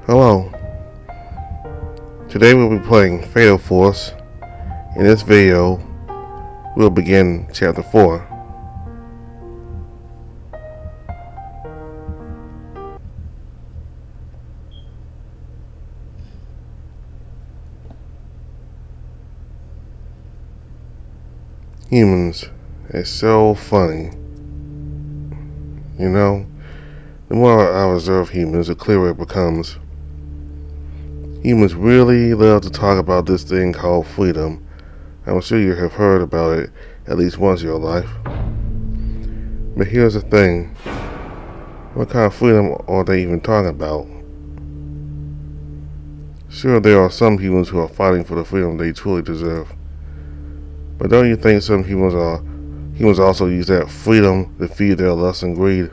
Hello, today we'll be playing Fatal Force. In this video, we'll begin Chapter 4. Humans, it's so funny. You know, the more I observe humans, the clearer it becomes. Humans really love to talk about this thing called freedom. I'm sure you have heard about it at least once in your life. But here's the thing. What kind of freedom are they even talking about? Sure, there are some humans who are fighting for the freedom they truly deserve. But don't you think some humans also use that freedom to feed their lust and greed?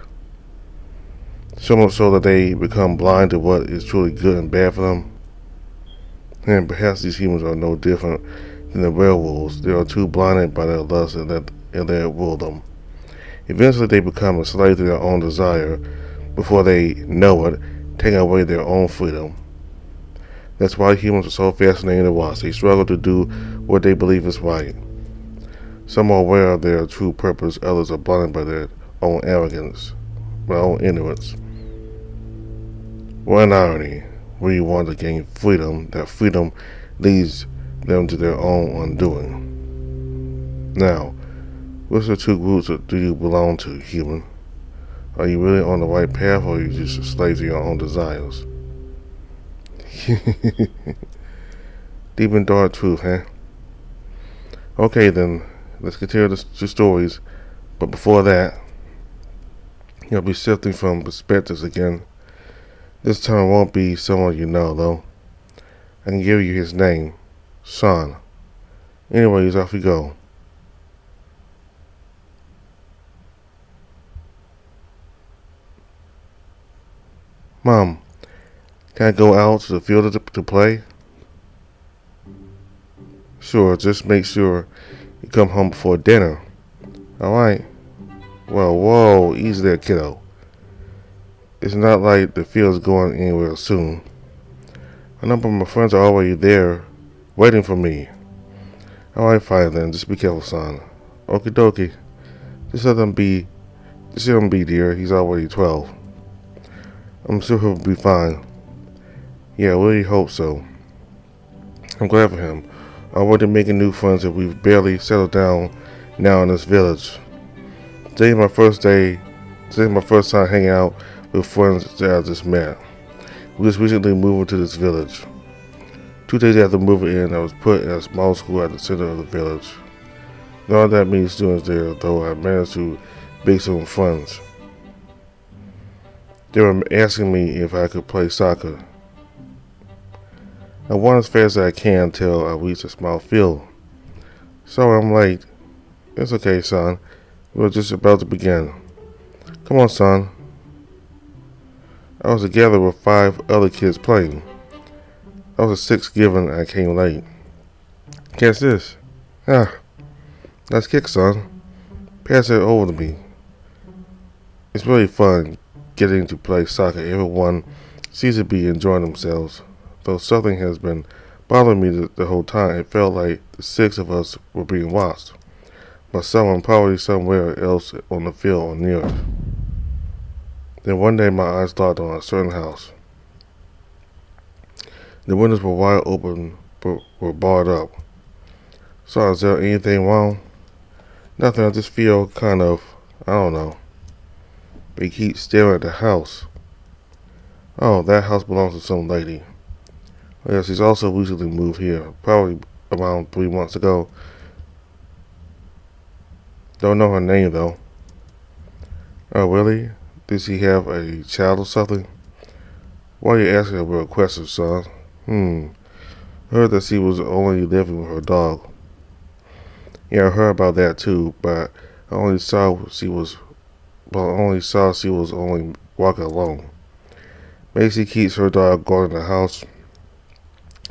So much so that they become blind to what is truly good and bad for them? And perhaps these humans are no different than the werewolves. They are too blinded by their lust and they rule them. Eventually they become a slave to their own desire before they know it, taking away their own freedom. That's why humans are so fascinating to watch. They struggle to do what they believe is right. Some are aware of their true purpose, others are blinded by their own arrogance, their own ignorance. What an irony. We want to gain freedom, that freedom leads them to their own undoing. Now, which of the two groups do you belong to, human? Are you really on the right path, or are you just a slave to your own desires? Deep and dark truth, huh? Okay then, let's continue the stories. But before that, you'll be shifting from perspectives again. This time it won't be someone you know, though. I can give you his name, Sean. Anyways, off we go. Mom, can I go out to the field to play? Sure, just make sure you come home before dinner. Alright. Well, whoa, easy there, kiddo. It's not like the field's going anywhere soon. A number of my friends are already there, waiting for me. Alright, fine then, just be careful, son. Okie dokie. Just let him be, dear, he's already 12. I'm sure he'll be fine. Yeah, I really hope so. I'm glad for him. Already making new friends and we've barely settled down now in this village. Today's my first time hanging out with friends that I just met. We just recently moved into this village. 2 days after moving in, I was put in a small school at the center of the village. There aren't that many students there, though I managed to make some friends. They were asking me if I could play soccer. I run as fast as I can until I reach a small field. Sorry I'm late. It's okay, son. We're just about to begin. Come on, son. I was together with 5 other kids playing. I was the 6th given I came late. Catch this. Nice kick, son. Pass it over to me. It's really fun getting to play soccer. Everyone seems to be enjoying themselves. Though something has been bothering me the whole time, it felt like the 6 of us were being watched by someone probably somewhere else on the field or near us. Then one day my eyes locked on a certain house. The windows were wide open but were barred up. So is there anything wrong? Nothing, I just feel kind of, I don't know. But he keeps staring at the house. Oh, that house belongs to some lady. Oh, yes, she's also recently moved here, probably around 3 months ago. Don't know her name though. Oh, really? Did she have a child or something? Why are you asking a real question, son? I heard that she was only living with her dog. Yeah, I heard about that too, but I only saw she was only walking alone. Maybe she keeps her dog guarding the house.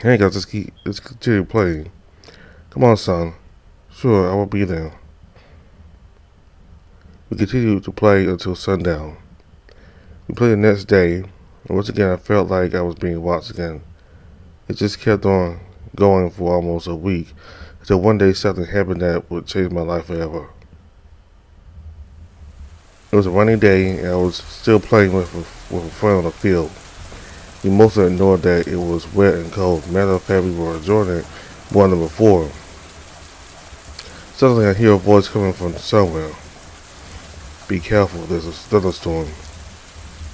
Hey guys, let's continue playing. Come on, son. Sure, I will be there. We continued to play until sundown. We played the next day. Once again, I felt like I was being watched again. It just kept on going for almost a week until one day something happened that would change my life forever. It was a rainy day and I was still playing with a friend on the field. We mostly ignored that it was wet and cold. Matter of fact, we were enjoying it more than before. Suddenly I hear a voice coming from somewhere. Be careful, there's a thunderstorm.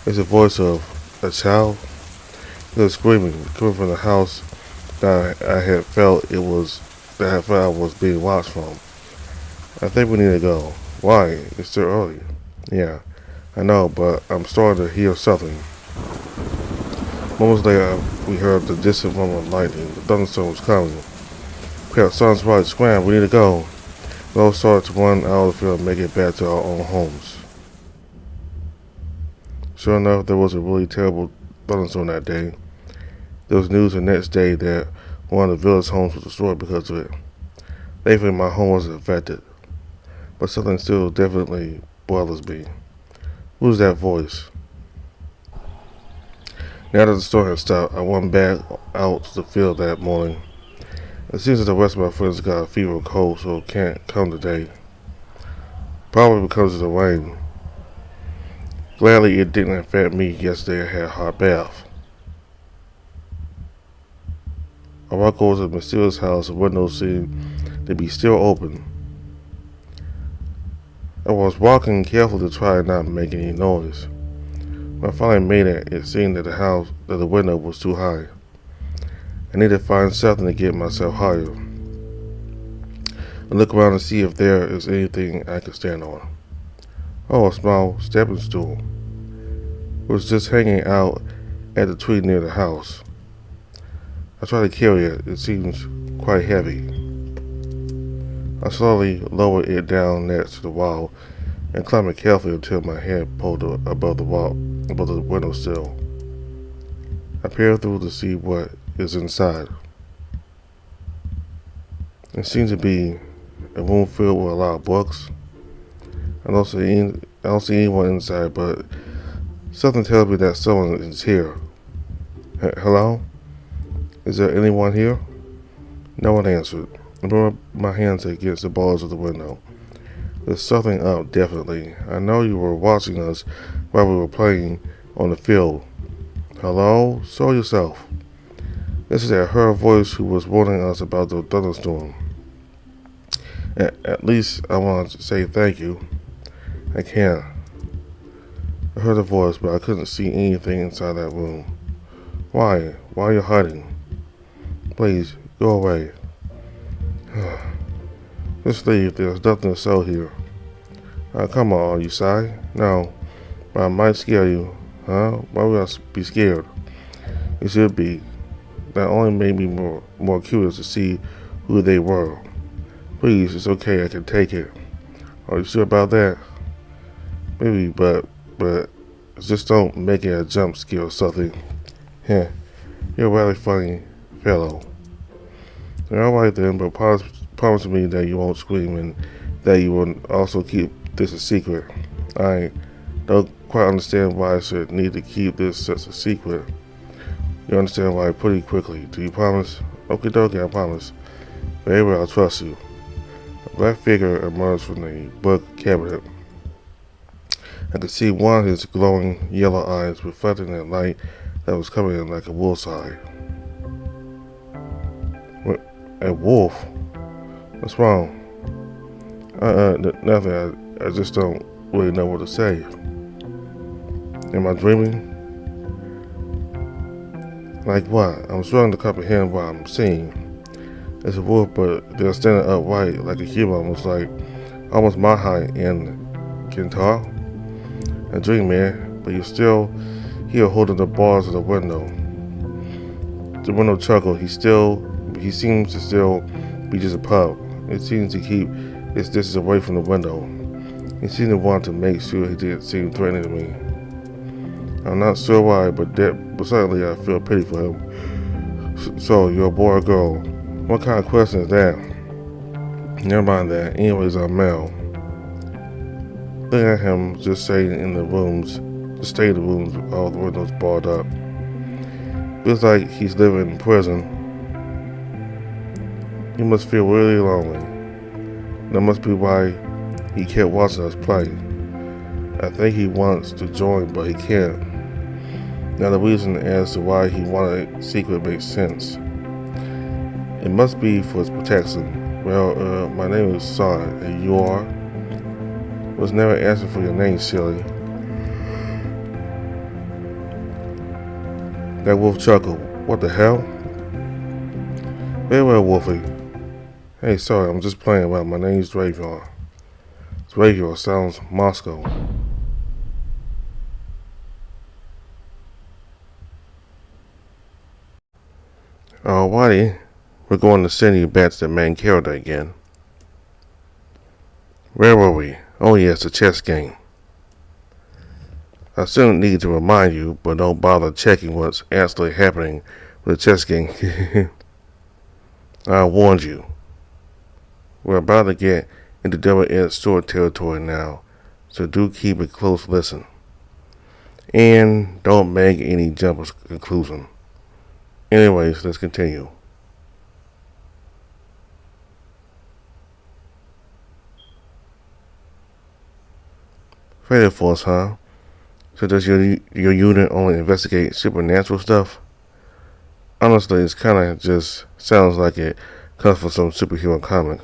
It's the voice of a child. It was screaming, coming from the house that I had felt I was being watched from. I think we need to go. Why? It's still early. Yeah, I know, but I'm starting to hear something. Moments later, we heard the distant rumble of lightning. The thunderstorm was coming. Perhaps sun's right, scram, we need to go. We all started to run out of the field and make it back to our own homes. Sure enough, there was a really terrible thunderstorm that day. There was news the next day that one of the village homes was destroyed because of it. Thankfully, my home wasn't affected, but something still definitely bothers me. Who's that voice? Now that the storm had stopped, I went back out to the field that morning. It seems that the rest of my friends got a fever or cold, so can't come today. Probably because of the rain. Gladly, it didn't affect me. Yesterday, I had a hot bath. I walked over to the mysterious house. The windows seemed to be still open. I was walking carefully to try not to make any noise. When I finally made it, it seemed that the window was too high. I needed to find something to get myself higher. I look around to see if there is anything I can stand on. Oh, a small stepping stool. It was just hanging out at the tree near the house. I tried to carry it. It seems quite heavy. I slowly lowered it down next to the wall and climbed it carefully until my head pulled above the windowsill. I peered through to see what is inside. It seems to be a room filled with a lot of books. I don't see anyone inside, but something tells me that someone is here. Hello? Is there anyone here? No one answered. I rubbed my hands against the bars of the window. There's something up, definitely. I know you were watching us while we were playing on the field. Hello? Show yourself. This is her voice who was warning us about the thunderstorm. At least I want to say thank you. I can't. I heard a voice, but I couldn't see anything inside that room. Why? Why are you hiding? Please, go away. Just leave. There's nothing to sell here. Come on, are you shy? No, but I might scare you. Huh? Why would I be scared? You should be. That only made me more curious to see who they were. Please, it's okay. I can take it. Are you sure about that? Maybe, but just don't make it a jump scare or something. Heh. You're a really funny fellow. Alright then, but promise me that you won't scream and that you will also keep this a secret. I don't quite understand why I should need to keep this such a secret. You understand why pretty quickly. Do you promise? Okie dokie, I promise. Very well, I'll trust you. A black figure emerged from the book cabinet. I could see one of his glowing yellow eyes reflecting the light that was coming in like a wolf's eye. A wolf? What's wrong? Nothing. I just don't really know what to say. Am I dreaming? Like what? I'm struggling to comprehend what I'm seeing. It's a wolf, but they're standing upright like a human, almost my height and can talk. A dream, man, but you're still here holding the bars of the window. The window chuckled. He seems to still be just a pup. It seems to keep its distance away from the window. He seemed to want to make sure he didn't seem threatening to me. I'm not sure why, but suddenly I feel pity for him. So, you're a boy or girl? What kind of question is that? Never mind that. Anyways, I'm male. Looking at him, just saying in the rooms to stay in the rooms with all the windows barred up. Feels like he's living in prison. He must feel really lonely. That must be why he kept watching us play. I think he wants to join, but he can't. Now the reason as to why he wanted a secret makes sense. It must be for his protection. Well, my name is Son, and you are? Was never asking for your name, silly. That wolf chuckled. What the hell? Very well, Wolfie. Hey, sorry, I'm just playing around. My name's Dravion. Dravion sounds Moscow. Alrighty, we're going to send you back to the main character again. Where were we? Oh yes, the chess game. I still need to remind you, but don't bother checking what's actually happening with the chess game. I warned you. We're about to get into double-edged sword territory now, so do keep a close listen. And don't make any jump conclusion. Anyways, let's continue. Fatal Force, huh? So does your unit only investigate supernatural stuff? Honestly, it's kinda just sounds like it comes from some superhero comic.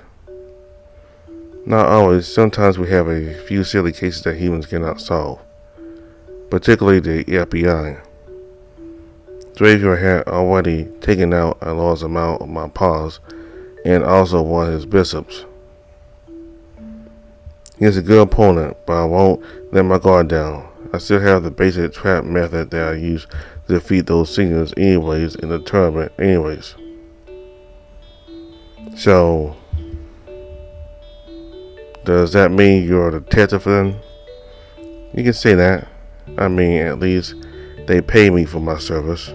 Not always. Sometimes we have a few silly cases that humans cannot solve. Particularly the FBI. Dravion had already taken out a large amount of my paws and also one of his bishops. He's a good opponent, but I won't let my guard down. I still have the basic trap method that I use to defeat those seniors anyways in the tournament anyways. So, does that mean you're a detective then? You can say that. I mean, at least they pay me for my service.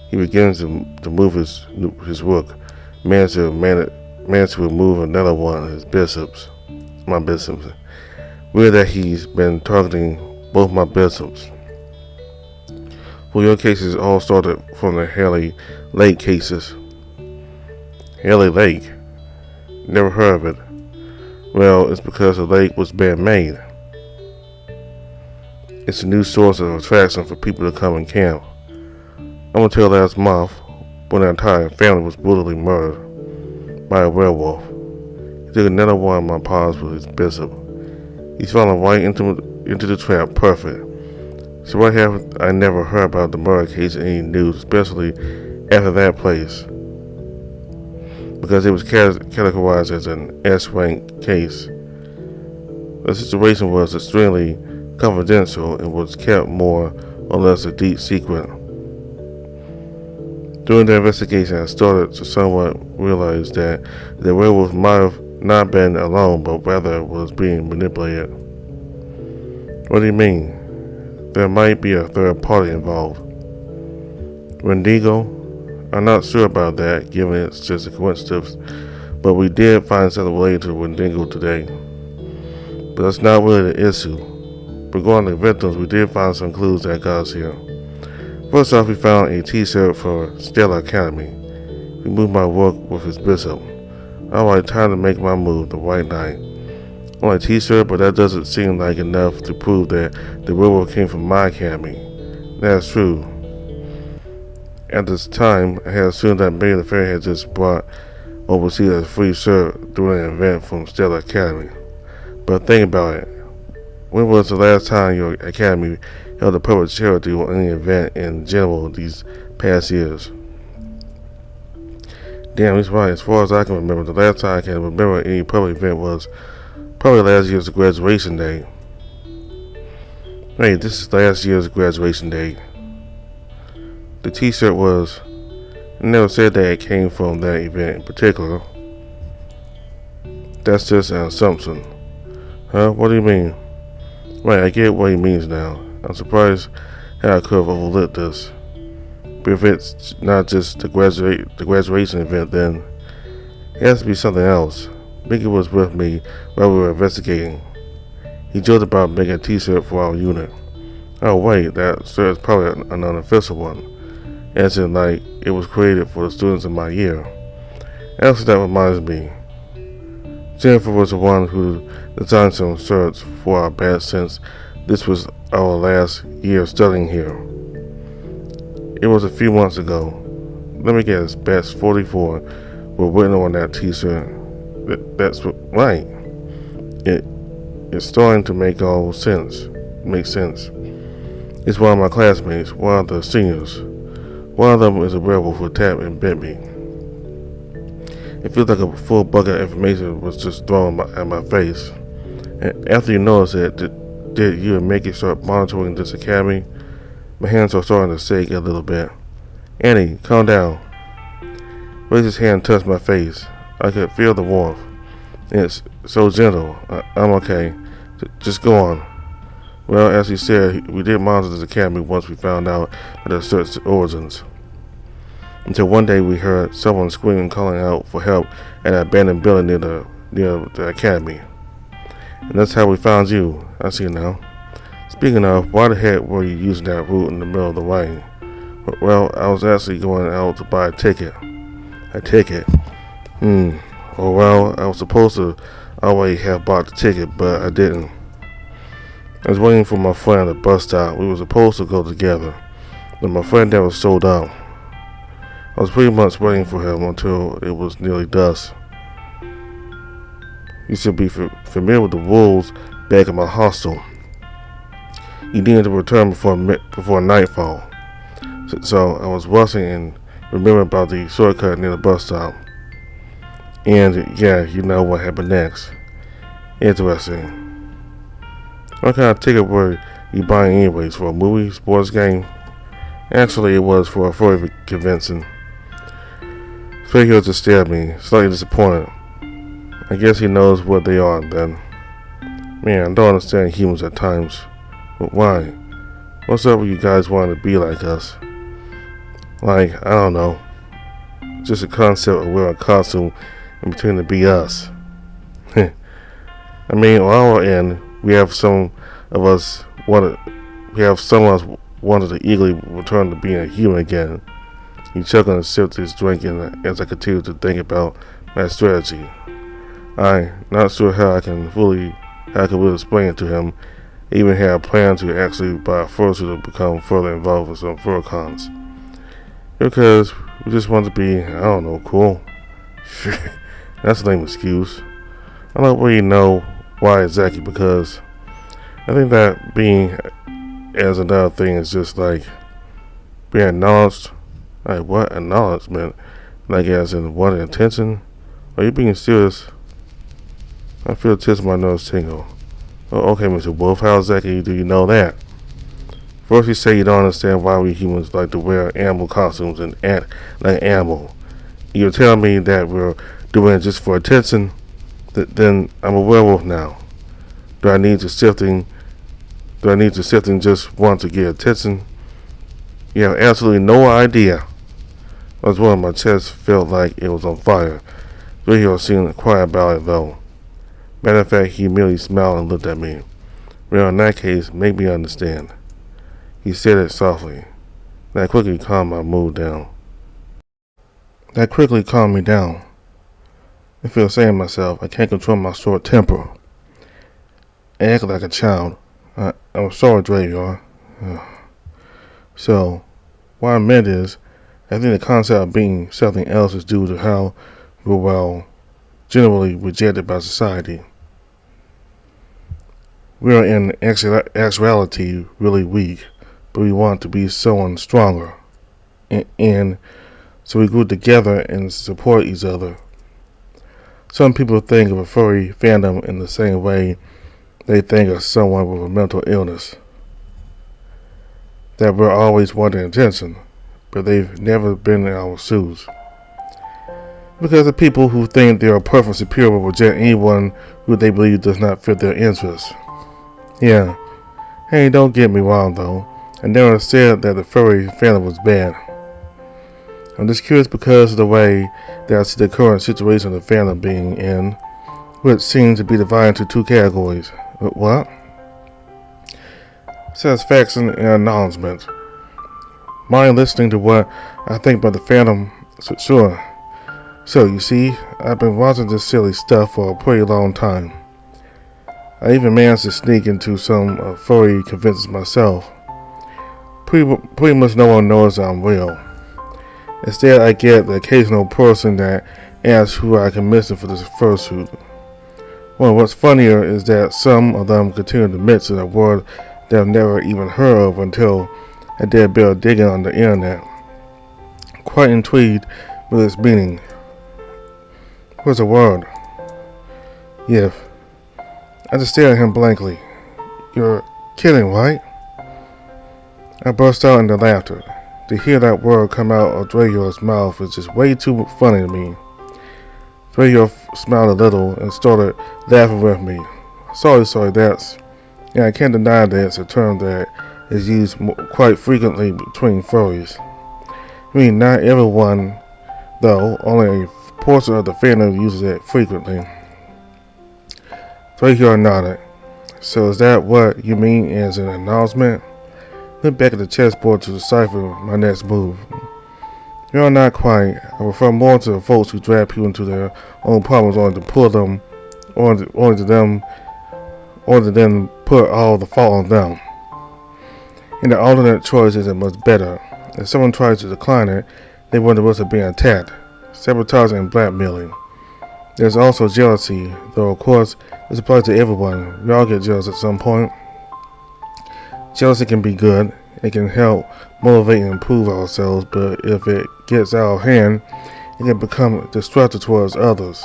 He begins to move his rook, managed to remove another one of his bishops. My bishops. Weird that he's been targeting both my bishops. Well, your cases all started from the Haley Lake cases. Haley Lake? Never heard of it. Well, it's because the lake was being made. It's a new source of attraction for people to come and camp. Up until last month, when the entire family was brutally murdered by a werewolf. He took another one of my paws with his bishop. He's fallen right into the trap, perfect. So what happened? I never heard about the murder case in any news, especially after that place. Because it was categorized as an S-rank case. The situation was extremely confidential and was kept more or less a deep secret. During the investigation, I started to somewhat realize that the werewolf might have not been alone, but rather was being manipulated. What do you mean? There might be a third party involved. Wendigo? I'm not sure about that, given it's just a coincidence, but we did find something related to Wendigo today. But that's not really the issue. Regarding the victims, we did find some clues that got us here. First off, we found a t-shirt for Stella Academy. We moved my work with his bishop. Alright, time to make my move, the White Knight. Only a t-shirt, but that doesn't seem like enough to prove that the werewolf came from my academy. That's true. At this time, I had assumed that maybe the fairy had just brought overseas a free shirt during an event from Stella Academy. But think about it. When was the last time your academy held a public charity or any event in general these past years? Damn, he's right. As far as I can remember, the last time I can remember any public event was probably last year's graduation day. Hey, this is last year's graduation day. The t-shirt was... I never said that it came from that event in particular. That's just an assumption. Huh? What do you mean? Right, I get what he means now. I'm surprised how I could have overlooked this. But if it's not just the graduation event, then it has to be something else. Mickey was with me while we were investigating. He joked about making a t-shirt for our unit. Oh wait, that sir is probably an unofficial one, as in like it was created for the students in my year. Actually, that reminds me. Jennifer was the one who designed some shirts for our batch since this was our last year studying here. It was a few months ago. Let me guess, batch 44 were written on that t-shirt. That's right. It's starting to make sense. It's one of my classmates, one of the seniors. One of them is a rebel who attacked and bit me. It feels like a full bucket of information was just thrown at my face. And after you notice it, did you and Mickey start monitoring this academy? My hands are starting to shake a little bit. Annie, calm down. Rachel's hand touched my face. I could feel the warmth. It's so gentle. I'm okay. Just go on. Well, as he said, we did monitor this academy once we found out about the search origins. Until one day we heard someone screaming, calling out for help at an abandoned building near the academy. And that's how we found you. I see now. Speaking of, why the heck were you using that route in the middle of the rain? Well, I was actually going out to buy a ticket. A ticket? Oh well, I was supposed to already have bought the ticket, but I didn't. I was waiting for my friend at the bus stop. We were supposed to go together, but my friend never showed up. I was pretty much waiting for him until it was nearly dusk. You should be familiar with the rules back at my hostel. You needed to return before nightfall. So I was rushing and remembering about the shortcut near the bus stop. And yeah, you know what happened next. Interesting. What kind of ticket were you buying anyways? For a movie, sports game? Actually, it was for a furry convention. Figure just stared at me, slightly disappointed. I guess he knows what they are then. Man, I don't understand humans at times. But why? What's up with you guys wanting to be like us? Like, I don't know. Just a concept of wearing a costume and pretending to be us. I mean, on our end, we have some of us wanted to eagerly return to being a human again. He chuckled and sipped his drink as I continued to think about my strategy. I'm not sure how I could really explain it to him. I even had a plan to actually buy a fursuit to become further involved with some fur cons. Because we just want to be, I don't know, cool. That's a lame excuse. I don't really know why exactly, because I think that being as another thing is just like being acknowledged. Like, what acknowledgement? Like, as in what intention? Are you being serious? I feel the tips of my nose tingle. Oh, okay, Mr. Wolf, how exactly do you know that? First you say you don't understand why we humans like to wear animal costumes and act like an animal. You're telling me that we're doing it just for attention? Then I'm a werewolf now. Do I need to shifting just want to get attention? You have absolutely no idea. I was wondering, my chest felt like it was on fire. Rio seemed quiet about it though. Matter of fact, he merely smiled and looked at me. Well, in that case, make me understand. He said it softly. That quickly calmed my mood down. That quickly calmed me down. I feel saying to myself, I can't control my short temper. I act like a child. I'm sorry, Draviar. So, what I meant is, I think the concept of being something else is due to how we're, well, generally rejected by society. We are in actuality really weak, but we want to be someone stronger. And so we group together and support each other. Some people think of a furry fandom in the same way they think of someone with a mental illness. That we're always wanting attention, but they've never been in our shoes. Because the people who think they are perfect superior will reject anyone who they believe does not fit their interests. Yeah. Hey, don't get me wrong though. I never said that the furry fandom was bad. I'm just curious because of the way that I see the current situation of the fandom being in, which seems to be divided into two categories. What? satisfaction and acknowledgement. Mind listening to what I think about the Phantom? Sure. So, you see, I've been watching this silly stuff for a pretty long time. I even managed to sneak into some furry conventions myself. Pretty much no one knows I'm real. Instead, I get the occasional person that asks who I can miss for this fursuit. Well, what's funnier is that some of them continue to mix in a word that I've never even heard of until I did a bit of digging on the internet. Quite intrigued with its meaning. What's the word? Yif. I just stared at him blankly. You're kidding, right? I burst out into laughter. To hear that word come out of Drago's mouth is just way too funny to me. Drago smiled a little and started laughing with me. Sorry, that's... Yeah, I can't deny that it's a term that is used quite frequently between furries. I mean, not everyone, though. Only a portion of the fandom uses it frequently. Drago nodded. So is that what you mean as an acknowledgement? Went back at the chessboard to decipher my next move. You're not quite. I refer more to the folks who drag people into their own problems only to pull them, only to then put all the fault on them. And the alternate choice isn't much better. If someone tries to decline it, they run the risk of being attacked, sabotaging and blackmailing. There's also jealousy, though of course this applies to everyone. We all get jealous at some point. Jealousy can be good. It can help motivate and improve ourselves, but if it gets out of hand, it can become destructive towards others.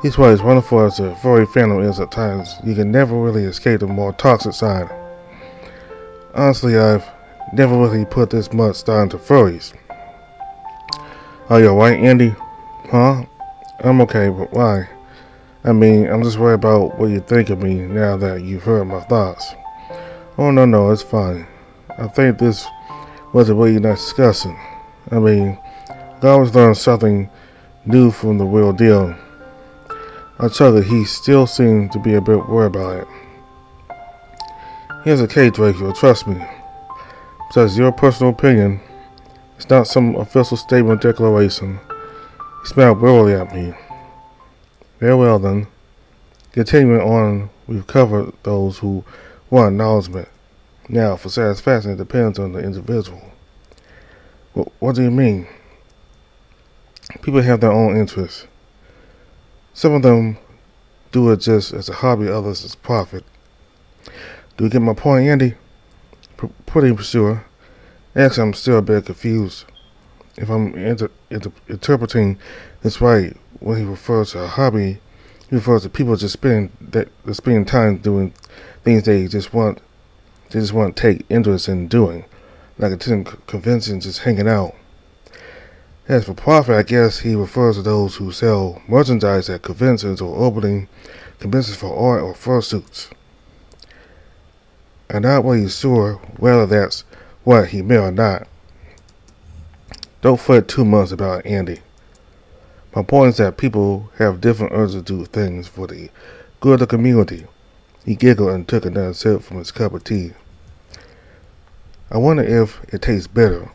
That's why as wonderful as the furry fandom is at times, you can never really escape the more toxic side. Honestly, I've never really put this much thought into furries. Are you alright, Andy? Huh? I'm okay, but why? I mean, I'm just worried about what you think of me now that you've heard my thoughts. Oh, no, it's fine. I think this was a really nice discussion. I mean, I always learn something new from the real deal. I chuckled. He still seemed to be a bit worried about it. Here's a case, Draco, trust me. Besides your personal opinion, it's not some official statement or declaration. He smiled wearily at me. Very well then. Continuing on, we've covered those who want acknowledgement. Now, for satisfaction, it depends on the individual. What do you mean? People have their own interests. Some of them do it just as a hobby, others as profit. Do you get my point, Andy? Pretty sure. Actually, I'm still a bit confused. If I'm interpreting this right, when he refers to a hobby, he refers to people just spending time doing things they just want to take interest in doing, like attending conventions, just hanging out. As for profit, I guess he refers to those who sell merchandise at conventions or opening conventions for art or fursuits. I'm not really sure whether that's what he meant or not. Don't fret too much about Andy. My point is that people have different urges to do things for the good of the community. He giggled and took another sip from his cup of tea. I wonder if it tastes bitter.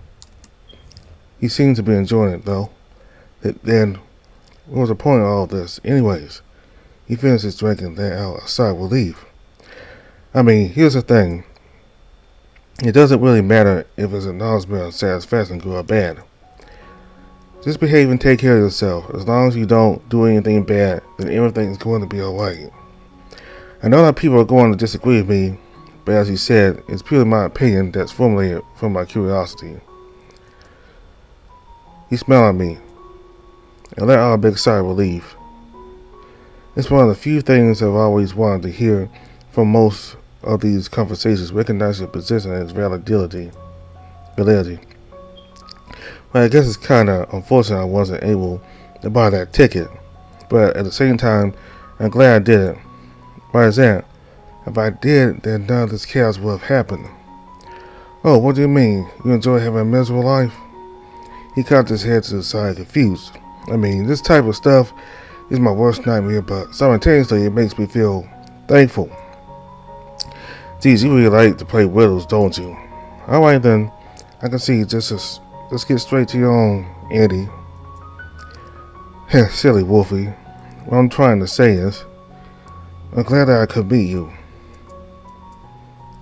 He seemed to be enjoying it, though. Then, what was the point of all this? Anyways, he finished his drink and let out a sigh of relief. I mean, here's the thing. It doesn't really matter if it's acknowledgement or satisfaction, good or bad. Just behave and take care of yourself. As long as you don't do anything bad, then everything's going to be alright. I know that people are going to disagree with me, but as he said, it's purely my opinion that's formulated from my curiosity. He smiled at me and let out a big sigh of relief. It's one of the few things I've always wanted to hear from most of these conversations, recognizing your position and its validity. Well, I guess it's kind of unfortunate I wasn't able to buy that ticket, but at the same time, I'm glad I did it. Why is that? If I did, then none of this chaos would have happened. Oh, what do you mean? You enjoy having a miserable life? He cocked his head to the side, confused. I mean, this type of stuff is my worst nightmare, but simultaneously it makes me feel thankful. Geez, you really like to play riddles, don't you? Alright then, I can see let's get straight to your own, Eddie. Heh, silly Wolfie. What I'm trying to say is, I'm glad that I could meet you.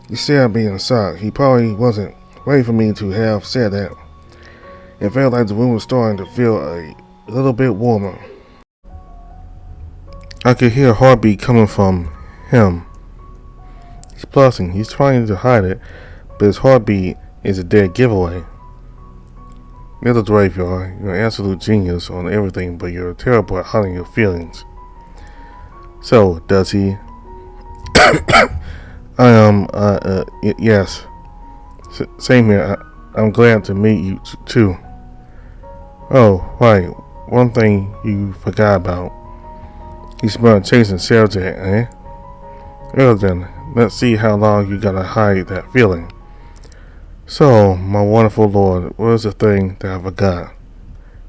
You stared at me in shock. He probably wasn't ready for me to have said that. It felt like the room was starting to feel a little bit warmer. I could hear a heartbeat coming from him. He's blushing. He's trying to hide it, but his heartbeat is a dead giveaway. Little Drake, you're an absolute genius on everything, but you're terrible at hiding your feelings. So, does he? Yes. Same here. I'm glad to meet you too. Oh, right. One thing you forgot about. You smelled chasing subject, eh? Well then, let's see how long you gotta hide that feeling. So, my wonderful lord, what is the thing that I forgot?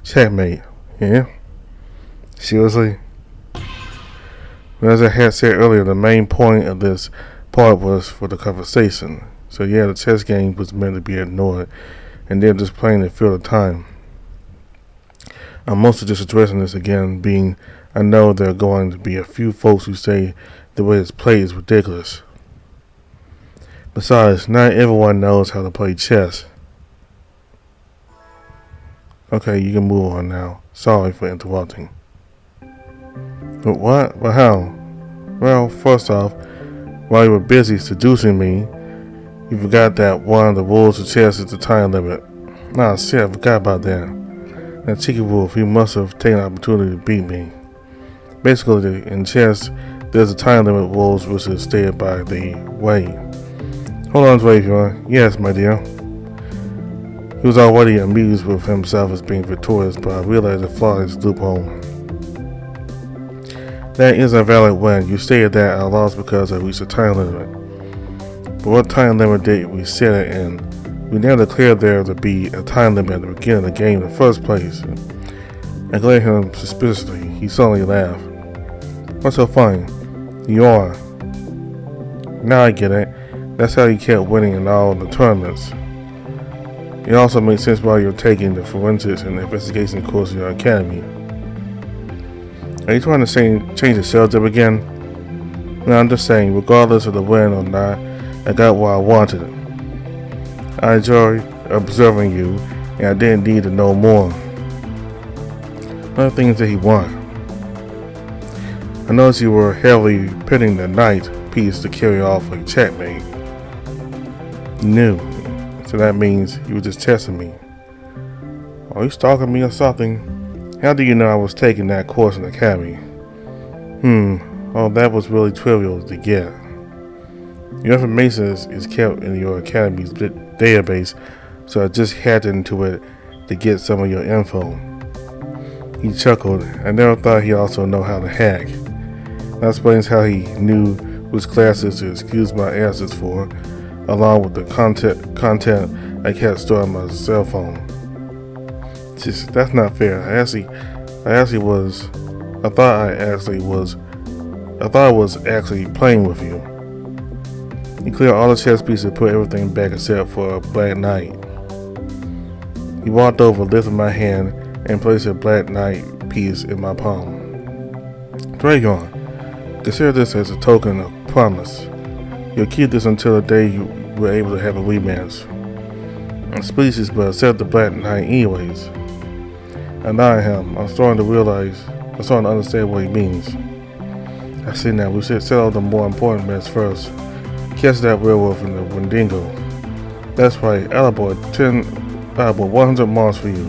Checkmate, yeah? Seriously? Well, as I had said earlier, the main point of this part was for the conversation. So yeah, the chess game was meant to be ignored, and they're just playing to fill the time. I'm mostly just addressing this again, being I know there are going to be a few folks who say the way it's played is ridiculous. Besides, not everyone knows how to play chess. Okay, you can move on now. Sorry for interrupting. But what? But how? Well, first off, while you were busy seducing me, you forgot that one of the rules of chess is the time limit. Ah, shit, I forgot about that. That cheeky wolf, he must have taken the opportunity to beat me. Basically, in chess, there's a time limit rules which is stated by the way. Hold on, Dravion. Yes, my dear. He was already amused with himself as being victorious, but I realized the flaw in his loophole. That is a valid win. You stated that I lost because I reached a time limit. But what time limit did we set it in? We never declared there to be a time limit at the beginning of the game in the first place. I glared at him suspiciously. He suddenly laughed. What's so funny? You are. Now I get it. That's how you kept winning in all the tournaments. It also makes sense why you're taking the forensics and investigation course in your academy. Are you trying to change the subject again? No, I'm just saying, regardless of the win or not, I got what I wanted. I enjoy observing you, and I didn't need to know more. What things did he want? I noticed you were heavily pitting the knight piece to carry off a checkmate. You knew, so that means you were just testing me. Are you stalking me or something? How do you know I was taking that course in the academy? Oh, that was really trivial to get. Your information is kept in your academy's database, so I just hacked into it to get some of your info. He chuckled. I never thought he also know how to hack. That explains how he knew which classes to excuse my absence for, along with the content I kept stored on my cell phone. Just, that's not fair. I thought I was actually playing with you. He cleared all the chess pieces and put everything back except for a black knight. He walked over, lifted my hand, and placed a black knight piece in my palm. Dragon, consider this as a token of promise. You'll keep this until the day you were able to have a rematch. I'm speechless, but accept the black knight anyways. I nod at him. I'm starting to understand what he means. I see now, we should settle the more important mess first. Catch that werewolf in the Wendigo. That's right, Attaboy, 100 marks for you.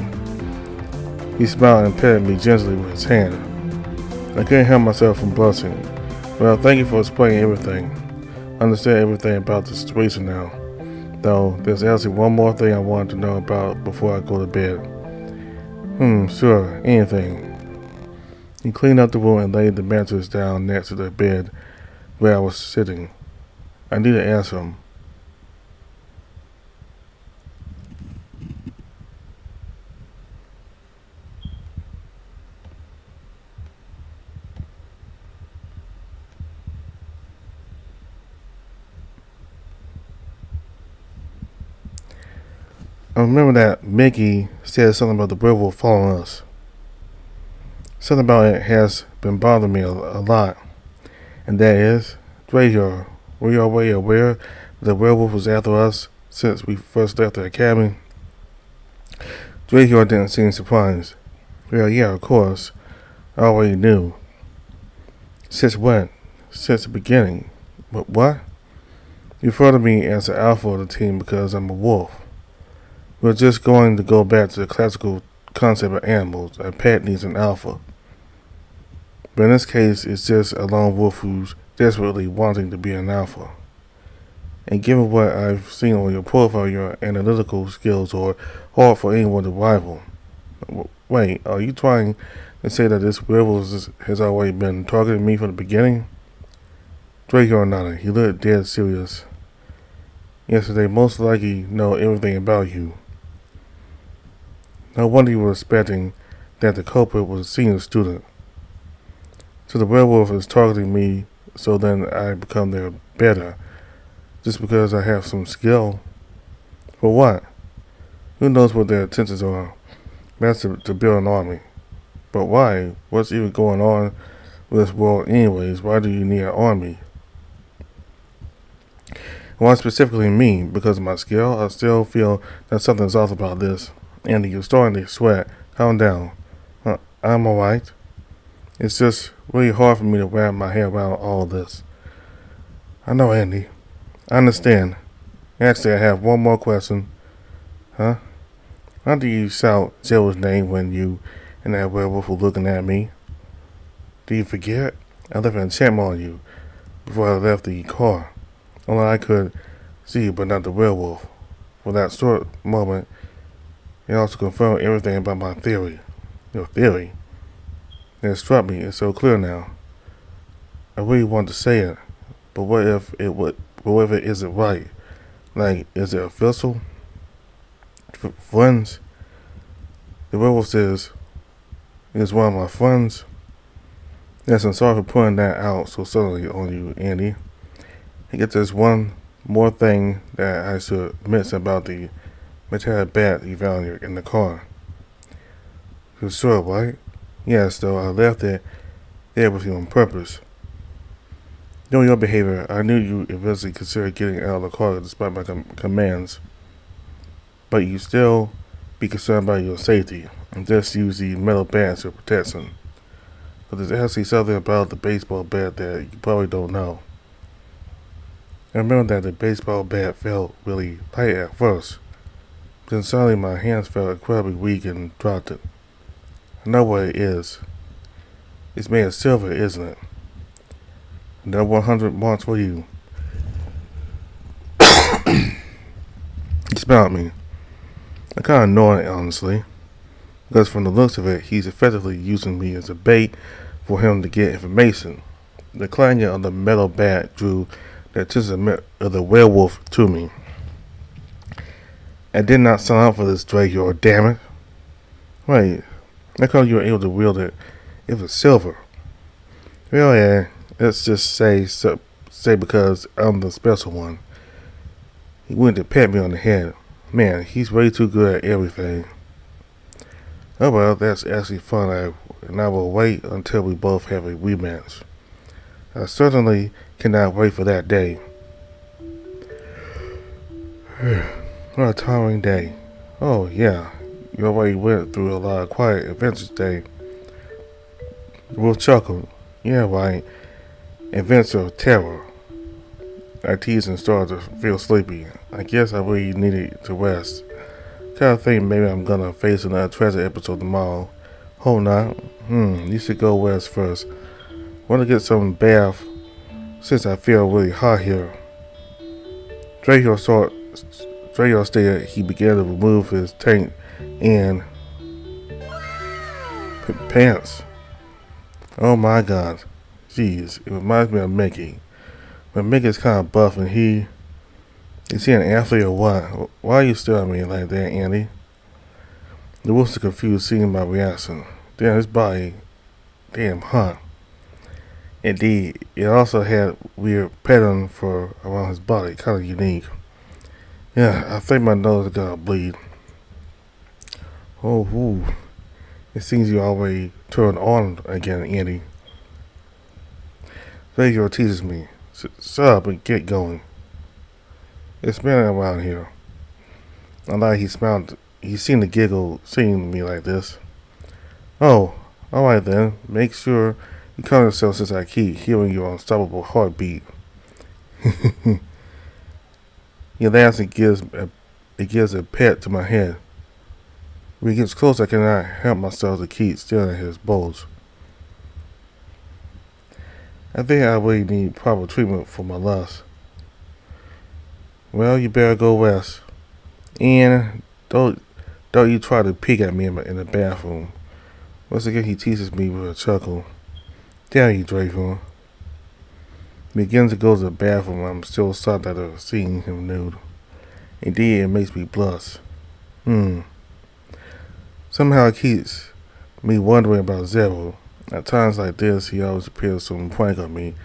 He smiled and patted me gently with his hand. I couldn't help myself from blushing. Well, thank you for explaining everything. I understand everything about the situation now. Though, there's actually one more thing I wanted to know about before I go to bed. Sure, anything. He cleaned up the room and laid the mattress down next to the bed where I was sitting. I need to ask him. I remember that Mickey said something about the werewolf following us. Something about it has been bothering me a lot, and that is, Dre, were you already aware that the werewolf was after us since we first left the academy? Dre didn't seem surprised. Well, yeah, of course. I already knew. Since when? Since the beginning. But what? You refer to me as the alpha of the team because I'm a wolf. We're just going to go back to the classical concept of animals. A pet needs an alpha. But in this case, it's just a lone wolf who's desperately wanting to be an alpha. And given what I've seen on your profile, your analytical skills are hard for anyone to rival. Wait, are you trying to say that this werewolf has already been targeting me from the beginning? Draco nodded. He looked dead serious. Yes, they most likely know everything about you. No wonder you were expecting that the culprit was a senior student. So the werewolf is targeting me so then I become their better. Just because I have some skill. For what? Who knows what their intentions are? That's to build an army. But why? What's even going on with this world anyways? Why do you need an army? Why specifically me? Because of my skill? I still feel that something's off about this. Andy, you're starting to sweat. Calm down. I'm alright. It's just really hard for me to wrap my head around all this. I know, Andy. I understand. Actually, I have one more question. Huh? Why do you shout Joe's name when you and that werewolf were looking at me? Do you forget? I left an enchantment on you before I left the car. Only I could see you, but not the werewolf. For that short moment, it also confirmed everything about my theory. Your theory? It struck me. It's so clear now. I really want to say it, but what if it isn't right? Like, is it official? Friends? The werewolf says, it's one of my friends. Yes, I'm sorry for putting that out so suddenly on you, Andy. I get this one more thing that I should mention about the metallic bat you found in the car. You're sure, right? Yes, though I left it there with you on purpose. Knowing your behavior, I knew you eventually considered getting out of the car despite my commands. But you still be concerned about your safety and just use the metal bat as your protection. But there's actually something about the baseball bat that you probably don't know. I remember that the baseball bat felt really light at first. Then suddenly my hands felt incredibly weak and dropped it. I know what it is. It's made of silver, isn't it? Another 100 marks for you. He smiled at me. I kind of annoyed, honestly. Because from the looks of it, he's effectively using me as a bait for him to get information. The clanging of the metal bat drew the attention of the werewolf to me. I did not sign up for this, Draco, damn it. Wait, I thought you were able to wield it. It was silver. Well, yeah, let's just say because I'm the special one. He went to pat me on the head. Man, he's way too good at everything. Oh well, that's actually fun, and I will wait until we both have a rematch. I certainly cannot wait for that day. What a tiring day. Oh yeah, you already went through a lot of quiet adventures today. Wolf chuckled. Yeah, right. Events of terror. I teased and started to feel sleepy. I guess I really needed to rest. Kind of think maybe I'm gonna face another treasure episode tomorrow. Hold on. You should go rest first. Want to get some bath since I feel really hot here. Draco stated he began to remove his tank and pants. Oh my god. Jeez, it reminds me of Mickey. But Mickey's kind of buff and is he an athlete or what? Why are you staring at me like that, Andy? The wolf was confused seeing my reaction. Damn, his body, damn hot. Indeed, it also had weird pattern for around his body, kind of unique. Yeah, I think my nose is gonna bleed. Oh, ooh. It seems you already turned on again, Andy. Radio teases me. Shut up and get going. It's been around here. I like he smiled. He seemed to giggle seeing me like this. Oh, alright then. Make sure you calm yourself since I keep hearing your unstoppable heartbeat. He laughs and gives a pet to my head. When he gets close, I cannot help myself to keep staring at his bulge. I think I really need proper treatment for my lust. Well, you better go rest. And don't you try to peek at me in the bathroom. Once again, he teases me with a chuckle. Damn you, Draven. Begins to go to the bathroom. I'm still shocked at seeing him nude. Indeed, it makes me blush. Somehow it keeps me wondering about Zero. At times like this, he always appears to prank on me.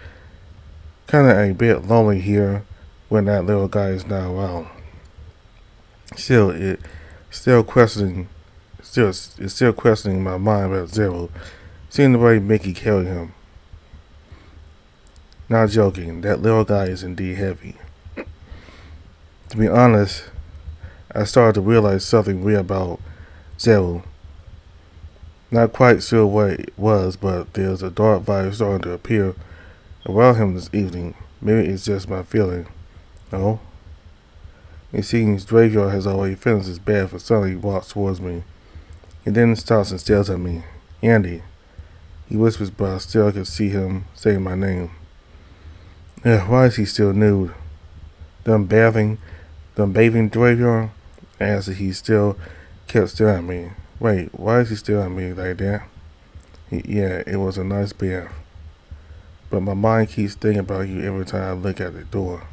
Kinda a bit lonely here when that little guy is not around. Still, it's still questioning my mind about Zero. Seeing the way Mickey carried him. Not joking, that little guy is indeed heavy. To be honest, I started to realize something weird about Zero. Not quite sure what it was, but there's a dark vibe starting to appear around him this evening. Maybe it's just my feeling. No? It seems Graveyard has already finished his bath and suddenly walks towards me. He then stops and stares at me. Andy. He whispers, but I still can see him saying my name. Why is he still nude? Done bathing Graveyard? As he still kept staring at me. Wait, why is he staring at me like that? Yeah, it was a nice bath. But my mind keeps thinking about you every time I look at the door.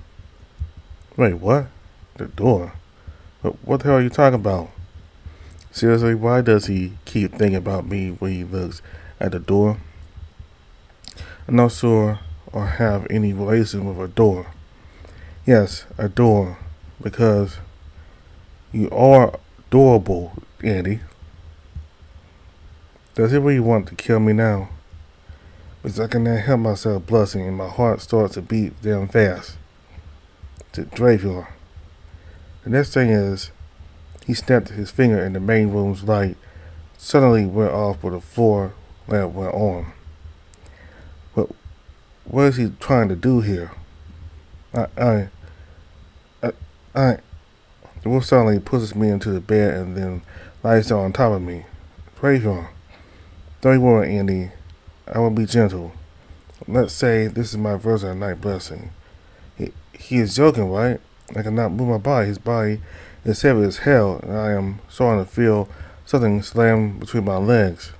Wait, what? The door? What the hell are you talking about? Seriously, why does he keep thinking about me when he looks at the door? I'm not sure or have any relation with a door. Yes, a door, because you are adorable, Andy. Does he really want to kill me now? Because I cannot help myself blushing and my heart starts to beat damn fast. To Dravior. The next thing is, he snapped his finger and the main room's light suddenly went off with a floor lamp went on. But what is he trying to do here? The wolf suddenly pushes me into the bed and then lies down on top of me. Dravior. Don't worry, Andy. I will be gentle. Let's say this is my version of night blessing. He is joking, right? I cannot move my body. His body is heavy as hell, and I am starting to feel something slam between my legs.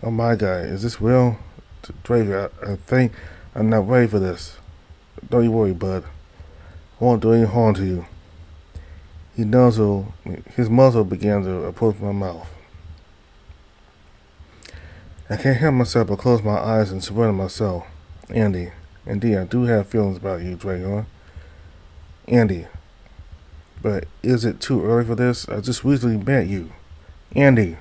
Oh my God, is this real? Draven, I think I'm not ready for this. Don't you worry, bud. I won't do any harm to you. His muzzle began to approach my mouth. I can't help myself but close my eyes and surrender myself. Andy. Indeed, I do have feelings about you, Dragon. Andy. But is it too early for this? I just recently met you. Andy.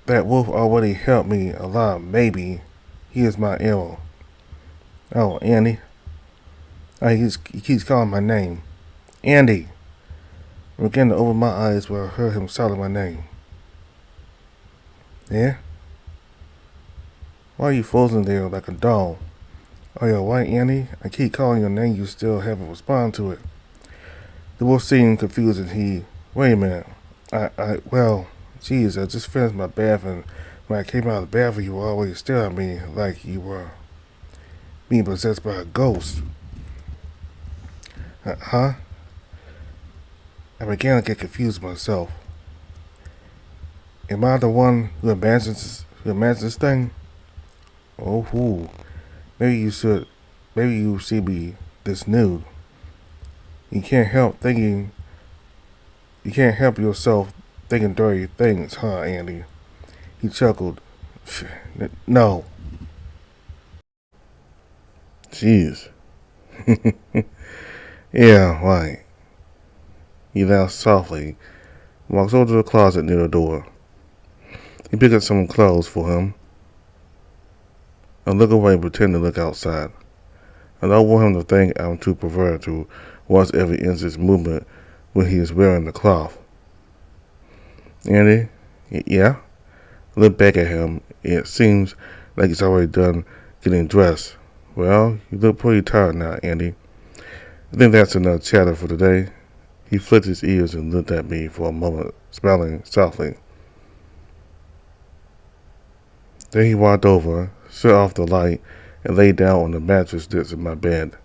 That wolf already helped me a lot. Maybe he is my arrow. Oh, Andy. He keeps calling my name. Andy. I began to open my eyes when I heard him shouting my name. Yeah? Why are you frozen there like a doll? Are you alright, Andy? I keep calling your name, you still haven't responded to it. The wolf seemed confused and wait a minute. Well, geez, I just finished my bath and when I came out of the bathroom you were always staring at me like you were being possessed by a ghost. Huh? I began to get confused myself. Am I the one who imagines this thing? Oh, maybe you see me this nude. You can't help yourself thinking dirty things, huh, Andy? He chuckled. No. Jeez. Yeah, right. He laughed softly. walks over to the closet near the door. He picks up some clothes for him. I look away and pretend to look outside. I don't want him to think I'm too perverted to watch every inch's movement when he is wearing the cloth. Andy? Yeah? I look back at him. It seems like he's already done getting dressed. Well, you look pretty tired now, Andy. I think that's enough chatter for today. He flicked his ears and looked at me for a moment, smiling softly. Then he walked over, shut off the light, and lay down on the mattress next to my bed.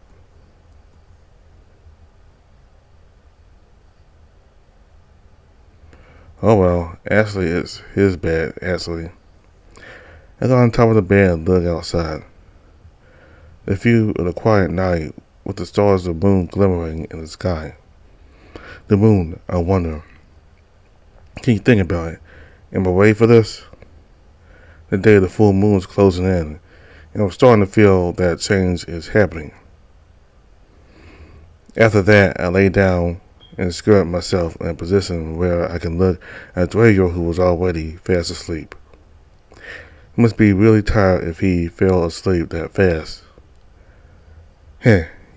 Oh well, actually it's his bed, actually. I got on top of the bed and looked outside. The view of the quiet night with the stars of the moon glimmering in the sky. The moon, I wonder. Can you think about it? Am I ready for this? The day of the full moon is closing in, and I'm starting to feel that change is happening. After that, I lay down and skirt myself in a position where I can look at Drago, who was already fast asleep. He must be really tired if he fell asleep that fast.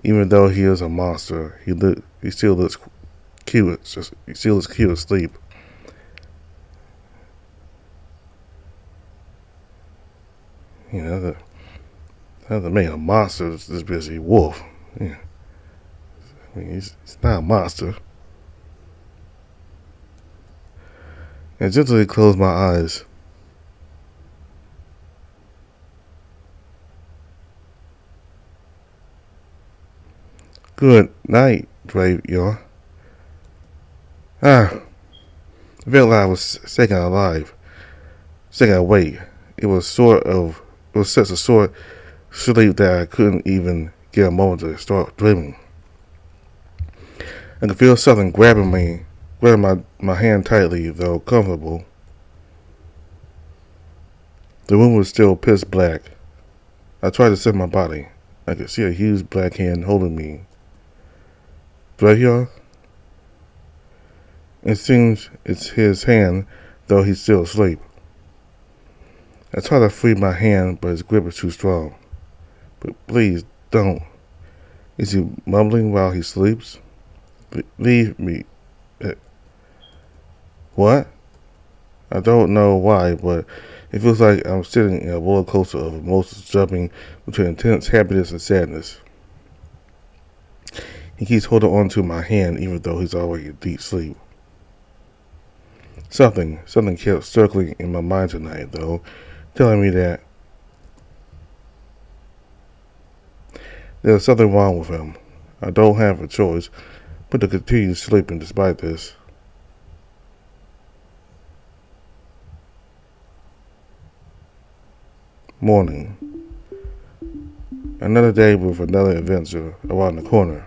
Even though he is a monster, he still looks cute. He still looks cute asleep. You know, that make a monster this busy wolf. Yeah. I mean, he's not a monster. I gently close my eyes. Good night, Drago. I felt like I was second awake. It was such a short sleep that I couldn't even get a moment to start dreaming. I could feel something grabbing my hand tightly, though comfortable. The room was still pitch black. I tried to set my body. I could see a huge black hand holding me. Drago? It seems it's his hand, though he's still asleep. I try to free my hand, but his grip is too strong. But please, don't. Is he mumbling while he sleeps? Leave me. What? I don't know why, but it feels like I'm sitting in a roller coaster of emotions jumping between intense happiness and sadness. He keeps holding on to my hand even though he's already in deep sleep. Something kept circling in my mind tonight, though, telling me that there's something wrong with him. I don't have a choice but to continue sleeping despite this. Morning. Another day with another adventure around the corner.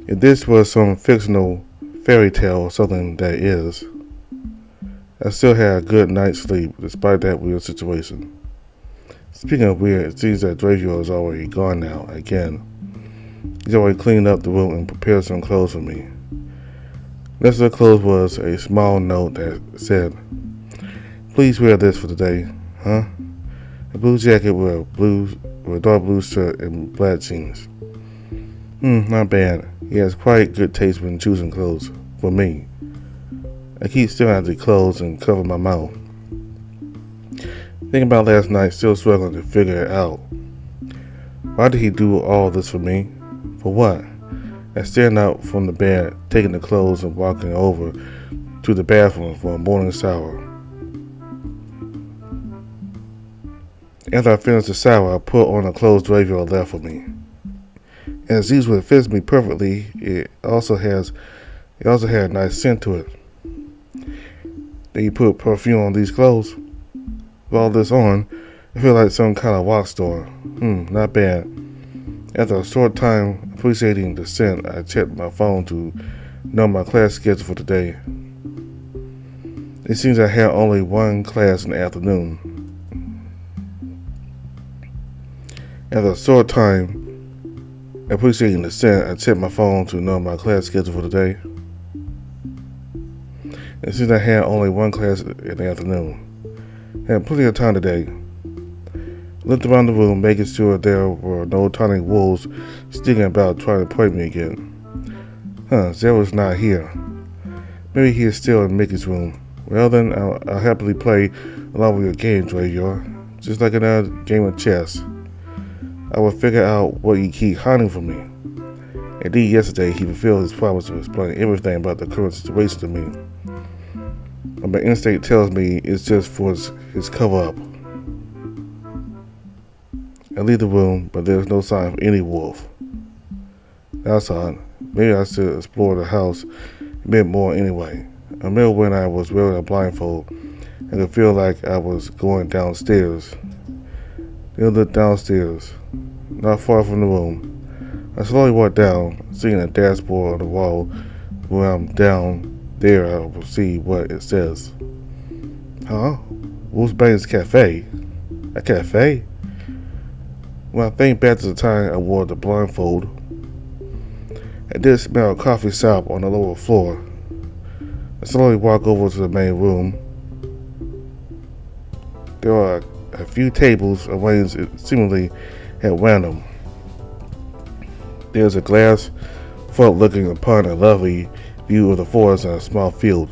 If this was some fictional fairy tale or something that is, I still had a good night's sleep despite that weird situation. Speaking of weird, it seems that Drago is already gone now, again. He's already cleaned up the room and prepared some clothes for me. Next to the clothes was a small note that said, "Please wear this for today, huh?" A blue jacket with a dark blue shirt and black jeans. Not bad. He has quite good taste when choosing clothes. For me. I keep staring at the clothes and cover my mouth. Thinking about last night, still struggling to figure it out. Why did he do all this for me? For what? I stand out from the bed, taking the clothes and walking over to the bathroom for a morning shower. After I finish the shower, I put on the clothes Drago left for me. As usual, it fits me perfectly. It also had a nice scent to it. Then you put perfume on these clothes. With all this on, I feel like some kind of rock star. Not bad. After a short time appreciating the scent, I checked my phone to know my class schedule for today. It seems I had only one class in the afternoon. After a short time appreciating the scent, I checked my phone to know my class schedule for today. It seems I had only one class in the afternoon. I had plenty of time today. I looked around the room, making sure there were no tiny wolves sticking about trying to poison me again. Zero's not here. Maybe he is still in Mickey's room. Well then, I'll happily play along with your game, Drayor. Just like another game of chess. I will figure out what you keep hiding from me. Indeed, yesterday he fulfilled his promise to explain everything about the current situation to me. But my instinct tells me it's just for his cover-up. I leave the room, but there's no sign of any wolf. That's odd. Maybe I should explore the house a bit more anyway. I remember when I was wearing a blindfold, I could feel like I was going downstairs. Then I looked downstairs, not far from the room. I slowly walked down, seeing a dashboard on the wall. When I'm down there, I will see what it says. Huh? Wolf's Bane's Cafe? A cafe? When I think back to the time I wore the blindfold, I did smell a coffee shop on the lower floor. I slowly walk over to the main room. There are a few tables arranged seemingly at random. There's a glass front looking upon a lovely view of the forest and a small field.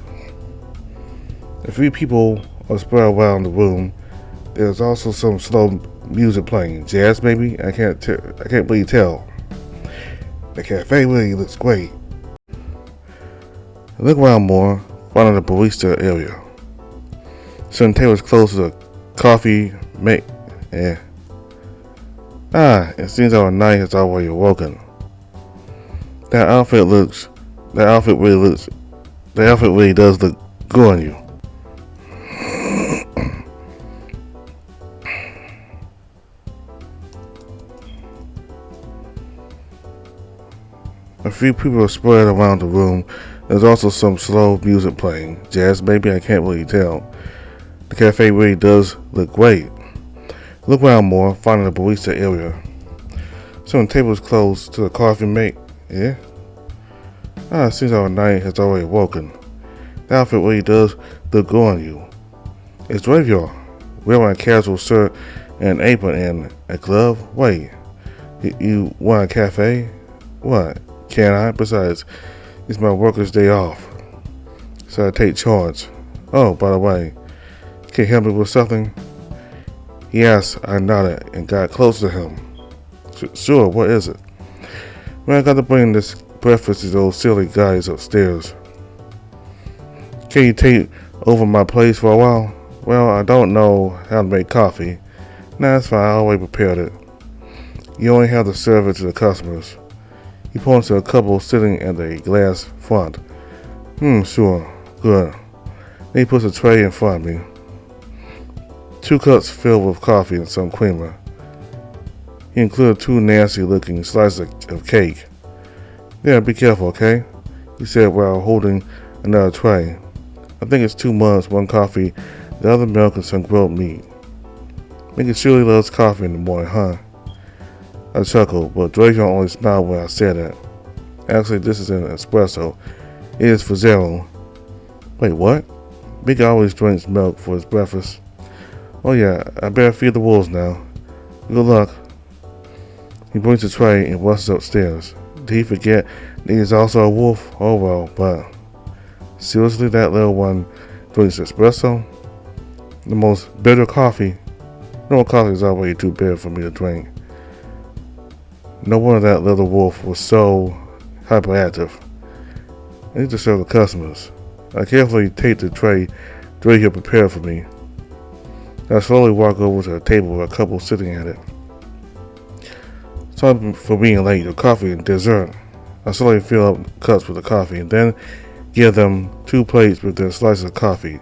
A few people are spread around the room. There's also some slow music playing. Jazz maybe? I can't really tell. The cafe really looks great. I look around more, finding the barista area. Some tables close to the coffee make. It seems our night has already awoken. That outfit really does look good on you. A few people are spread around the room. There's also some slow music playing. Jazz maybe? I can't really tell. The cafe really does look great. Look around more, finding the barista area. Some tables close to the coffee make. Yeah? It seems our night has already woken. The outfit really does look good on you. It's Drayor, wearing a casual shirt and an apron and a glove. Wait, you want a cafe? What? Can I? Besides, it's my worker's day off, so I take charge. Oh, by the way, can you help me with something? Yes, I nodded and got close to him. Sure, what is it? Well, I got to bring this breakfast to those silly guys upstairs. Can you take over my place for a while? Well, I don't know how to make coffee. Nah, that's fine, I already prepared it. You only have to serve it to the customers. He points to a couple sitting at the glass front. Sure, good. Then he puts a tray in front of me. 2 cups filled with coffee and some creamer. He included 2 nasty-looking slices of cake. Yeah, be careful, okay? He said while holding another tray. I think it's 2 mugs, 1 coffee, the other milk, and some grilled meat. Mickey surely loves coffee in the morning, huh? I chuckled, but Draco only smiled when I said that. Actually, this is an espresso. It is for Zero. Wait, what? Mickey always drinks milk for his breakfast. Oh yeah, I better feed the wolves now. Good luck. He brings the tray and rushes upstairs. Did he forget that he's also a wolf? Oh well, but seriously, that little one drinks espresso? The most bitter coffee? No, coffee is already too bitter for me to drink. No wonder that little wolf was so hyperactive. I need to serve the customers. I carefully take the tray Draco prepared for me. I slowly walk over to the table with a couple sitting at it. Sorry for being late, the coffee and dessert. I slowly fill up cups with the coffee and then give them 2 plates with their slices of coffee.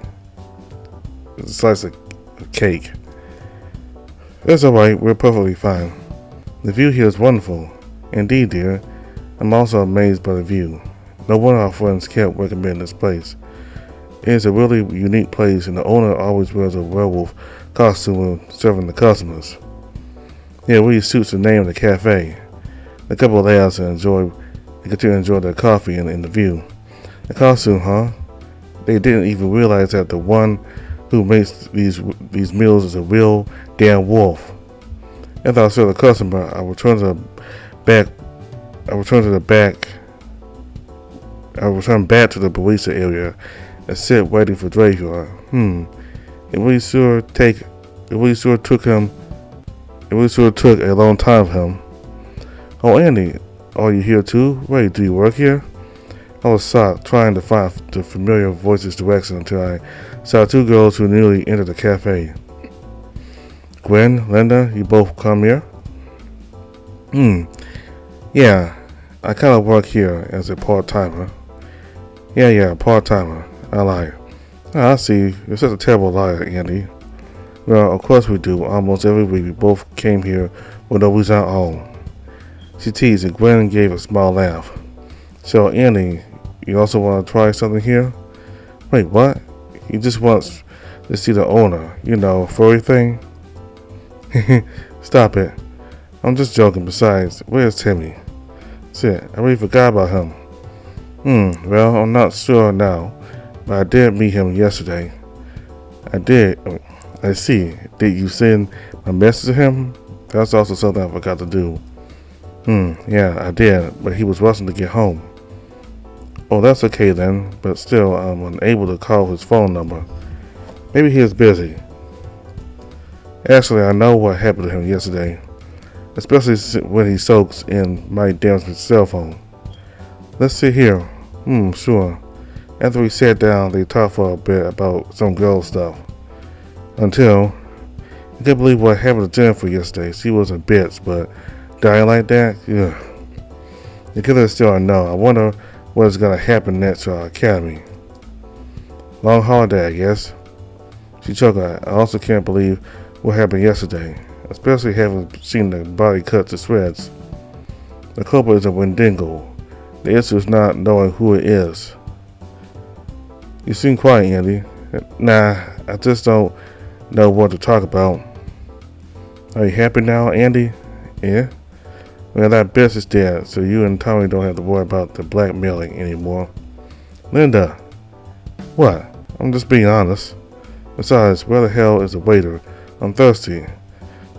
A slice of cake. That's alright, we're perfectly fine. The view here is wonderful. Indeed, dear. I'm also amazed by the view. No wonder our friends kept recommending this place. It is a really unique place, and the owner always wears a werewolf costume when serving the customers. It really suits the name of the cafe. The couple laughs and continue to enjoy their coffee and the view. The costume, huh? they didn't even realize that the one who makes these meals is a real damn wolf. After I serve the customer, I return back. I return back to the barista area and sit waiting for Draco. It really sure took a long time for him. Oh, Andy, are you here too? Wait, do you work here? I was shocked, trying to find the familiar voice's direction until I saw two girls who newly entered the cafe. Gwen, Linda, you both come here? Yeah, I kind of work here as a part-timer. Yeah, part-timer. I lie. I see. You're such a terrible liar, Andy. Well, of course we do. Almost every week we both came here when nobody's at home. She teased and Gwen gave a small laugh. So, Andy, you also want to try something here? Wait, what? He just wants to see the owner. You know, furry thing? Stop it. I'm just joking. Besides, where's Timmy? Shit, I really forgot about him. Well, I'm not sure now, but I did meet him yesterday. I did. I see. Did you send a message to him? That's also something I forgot to do. Yeah, I did, but he was rushing to get home. Oh, that's okay then, but still, I'm unable to call his phone number. Maybe he is busy. Actually, I know what happened to him yesterday, especially when he soaks in Mike Damson's cell phone. Let's sit here. Sure. After we sat down, they talked for a bit about some girl stuff. Until, I can't believe what happened to Jennifer yesterday. She was a bitch, but dying like that? Yeah. The killer is still unknown. I wonder what is going to happen next to our academy. Long holiday, I guess. She choked. I also can't believe what happened yesterday, especially having seen the body cut to shreds. The culprit is a Wendigo. The issue is not knowing who it is. You seem quiet, Andy. Nah, I just don't know what to talk about. Are you happy now, Andy? Yeah? Well, that bitch is dead, so you and Tommy don't have to worry about the blackmailing anymore. Linda! What? I'm just being honest. Besides, where the hell is the waiter? I'm thirsty,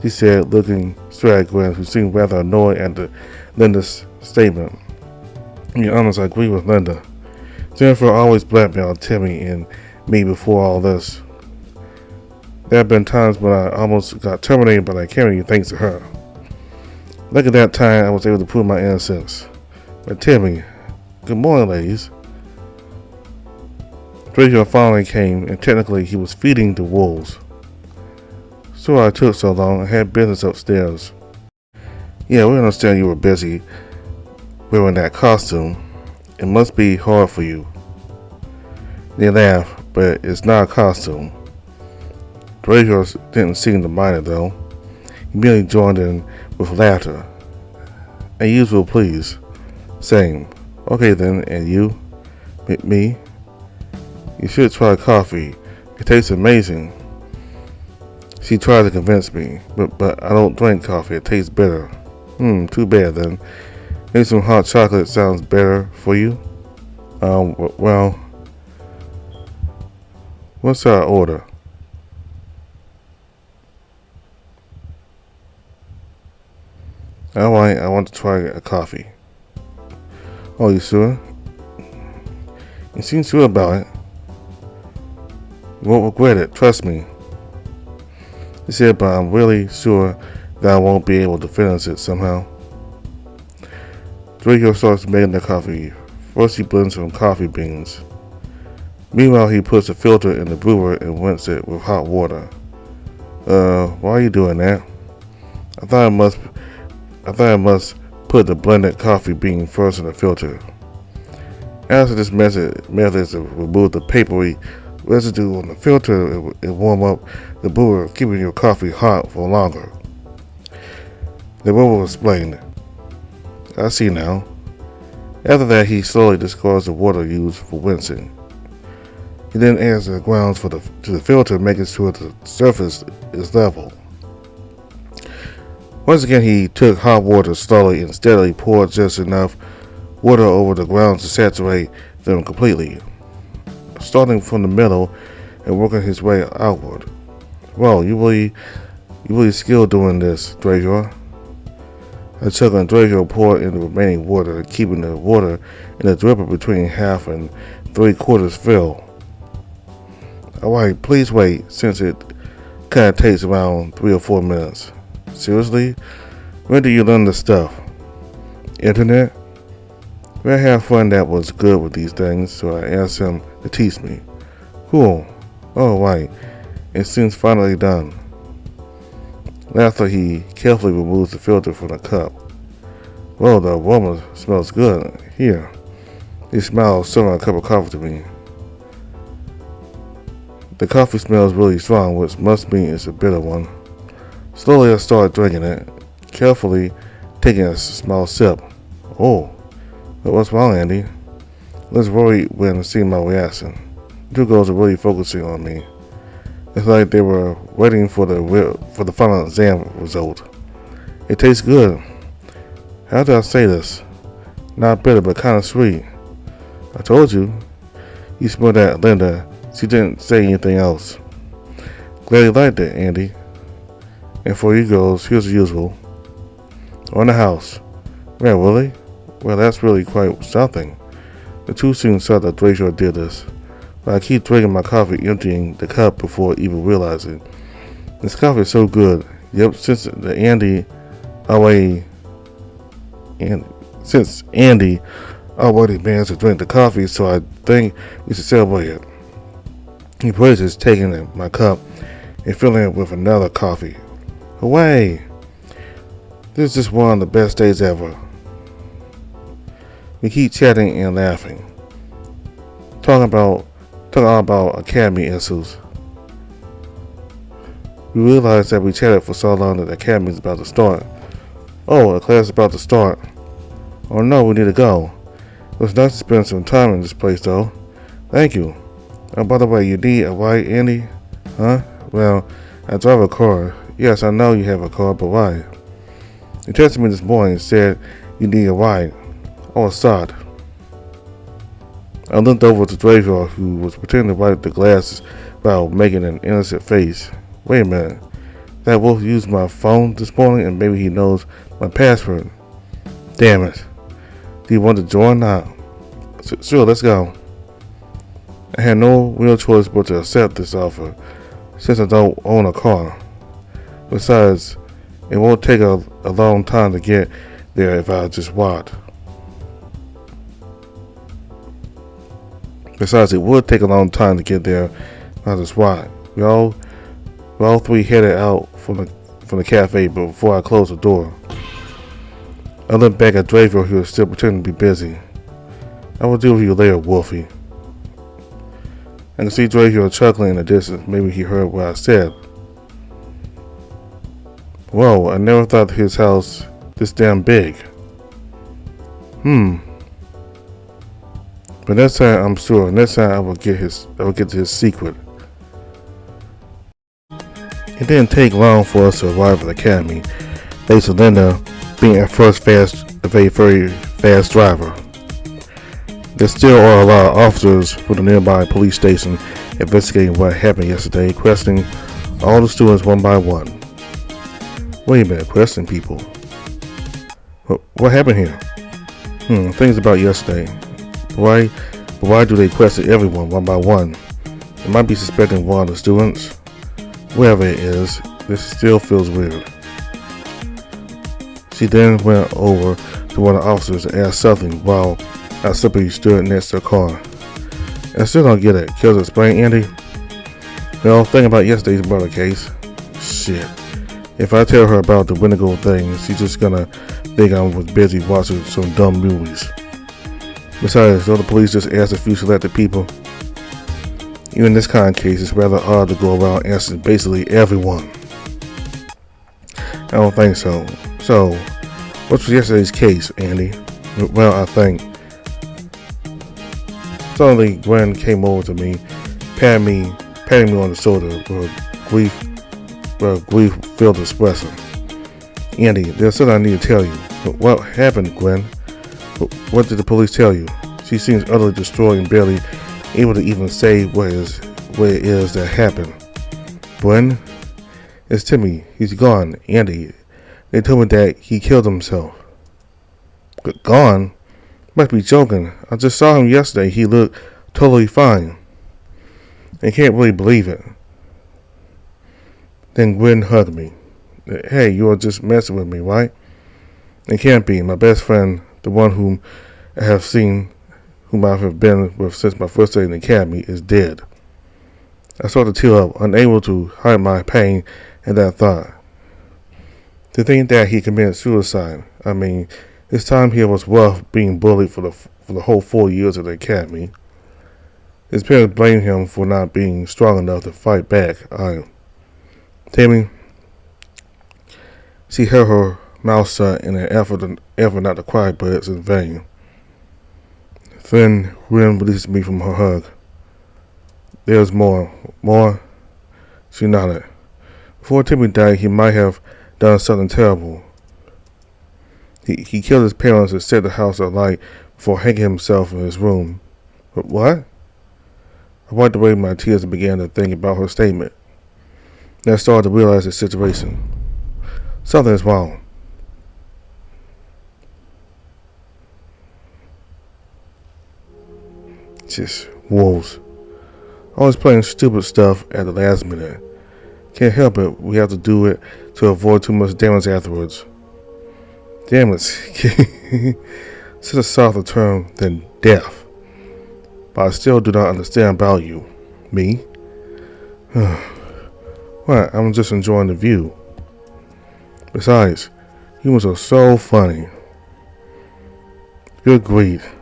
she said, looking straight at Gwen, who seemed rather annoyed at Linda's statement. To be honest, I agree with Linda. Jennifer always blackmailed Timmy and me before all this. There have been times when I almost got terminated by the academy thanks to her. Look at that time I was able to prove my innocence. But Timmy, good morning, ladies. Draco finally came, and technically he was feeding the wolves. Sorry I took so long. I had business upstairs. Yeah, we understand you were busy wearing that costume. It must be hard for you. They laughed, but it's not a costume. Draco didn't seem to mind it though. He merely joined in with laughter. And usual, please. Same. Okay then, and you? Me? You should try coffee. It tastes amazing. She tried to convince me, but I don't drink coffee. It tastes bitter. Too bad then. Maybe some hot chocolate sounds better for you? Well, what's our order? Alright, I want to try a coffee. Oh, you sure? You seem sure about it. You won't regret it, trust me. He said, but I'm really sure that I won't be able to finish it somehow. Draco starts making the coffee. First he blends some coffee beans. Meanwhile, he puts a filter in the brewer and rinses it with hot water. Why are you doing that? I thought I must put the blended coffee bean first in the filter. After this method is to remove the papery residue on the filter and warm up the brewer, keeping your coffee hot for longer. The brewer explained. I see now. After that, he slowly discards the water used for rinsing. He then adds the grounds to the filter, making sure the surface is level. Once again, he took hot water slowly and steadily poured just enough water over the grounds to saturate them completely. starting from the middle and working his way outward. Well, you really skilled doing this, Draco. I took and Draco poured in the remaining water, keeping the water in the dripper between half and 3/4 fill. Alright, please wait, since it kinda takes around 3 or 4 minutes. Seriously? Where do you learn this stuff? Internet? We had a friend that was good with these things, so I asked him to teach me. Cool. Oh, right. It seems finally done. After he carefully removes the filter from the cup. Well, the aroma smells good. Here. He smiles, serving a cup of coffee to me. The coffee smells really strong, which must mean it's a bitter one. Slowly I start drinking it, carefully taking a small sip. Oh, but what's wrong, Andy? Let's worry when seeing my reaction. The two girls are really focusing on me. It's like they were waiting for the final exam result. It tastes good. How did I say this? Not bitter, but kind of sweet. I told you. You smelled that, Linda. She didn't say anything else. Glad you liked it, Andy. And for you girls, here's the usual. On the house. Well, really? Well, that's really quite something. The two soon saw that Draco did this. But I keep drinking my coffee, emptying the cup before even realizing. This coffee is so good. Yep, since Andy already managed to drink the coffee, so I think we should celebrate it. He praises taking my cup and filling it with another coffee. Hooray! This is just one of the best days ever. We keep chatting and laughing. Talking all about academy issues. We realize that we chatted for so long that the academy is about to start. Oh, the class is about to start. Oh no, we need to go. It was nice to spend some time in this place though. Thank you. Oh, by the way, you need a ride, Andy? Huh? Well, I drive a car. Yes, I know you have a car, but why? You texted me this morning and said you need a ride. Oh, sod. I looked over to Draco, who was pretending to wipe the glasses while making an innocent face. Wait a minute. That wolf used my phone this morning and maybe he knows my password. Damn it. Do you want to join now? Sure, let's go. I had no real choice but to accept this offer, since I don't own a car. Besides, it won't take a long time to get there if I just walk. Besides, it would take a long time to get there if I just walk. We all three headed out from the cafe, but before I closed the door, I looked back at Draco, who was still pretending to be busy. I will deal with you later, Wolfie. I can see Draco chuckling in the distance. Maybe he heard what I said. Whoa, I never thought his house this damn big. But next time, I'm sure, next time I will get to his secret. It didn't take long for us to arrive at the academy, thanks to Linda being a very fast driver. There still are a lot of officers from the nearby police station investigating what happened yesterday, questioning all the students one by one. Wait a minute, questioning people? What happened here? Things about yesterday. Why do they question everyone one by one? They might be suspecting one of the students. Whoever it is, this still feels weird. She then went over to one of the officers and asked something while I simply stood next to the car. I still don't get it. Care to explain, Andy? Well, think about yesterday's murder case. Shit. If I tell her about the Winnegold thing, she's just gonna think I was busy watching some dumb movies. Besides, don't the police just ask a few selected people? Even in this kind of case, it's rather odd to go around asking basically everyone. I don't think so. So, what was yesterday's case, Andy? Well, I think. Suddenly, Gwen came over to me, patting me on the shoulder with a grief-filled expression. Andy, there's something I need to tell you. What happened, Gwen? What did the police tell you? She seems utterly distraught and barely able to even say what it is that happened. When? It's Timmy. He's gone. Andy. They told me that he killed himself. Gone? Must be joking. I just saw him yesterday. He looked totally fine. I can't really believe it. Then Gwen hugged me. Hey, you are just messing with me, right? It can't be. My best friend, the one whom I have been with since my first day in the academy, is dead. I started to tear up, unable to hide my pain at that thought. To think that he committed suicide. I mean, his time here was rough, being bullied for the whole 4 years of the academy. His parents blamed him for not being strong enough to fight back. Tammy, she held her mouth shut in an effort not to cry, but it's in vain. Then Gwen released me from her hug. There's more. More? She nodded. Before Timmy died, he might have done something terrible. He killed his parents and set the house alight before hanging himself in his room. But what? I wiped away my tears and began to think about her statement. Then I started to realize the situation. Something is wrong. Just wolves. Always playing stupid stuff at the last minute. Can't help it. We have to do it to avoid too much damage afterwards. Damage. Such a softer term than death. But I still do not understand about you. Me? What? I'm just enjoying the view. Besides, humans are so funny. Good grief.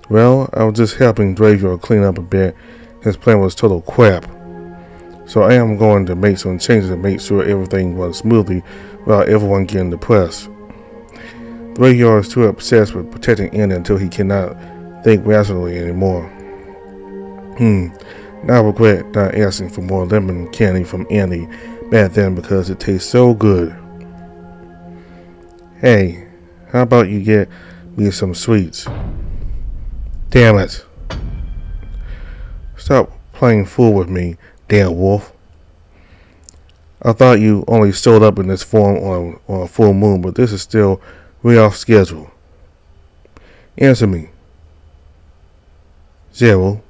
Well, I was just helping Graveyard clean up a bit. His plan was total crap. So I am going to make some changes to make sure everything runs smoothly without everyone getting depressed. Graveyard is too obsessed with protecting Andy until he cannot think rationally anymore. Now I regret not asking for more lemon candy from Andy back then because it tastes so good. Hey, how about you get me some sweets? Damn it. Stop playing fool with me, damn wolf. I thought you only showed up in this form on a full moon, but this is still way off schedule. Answer me. Zero.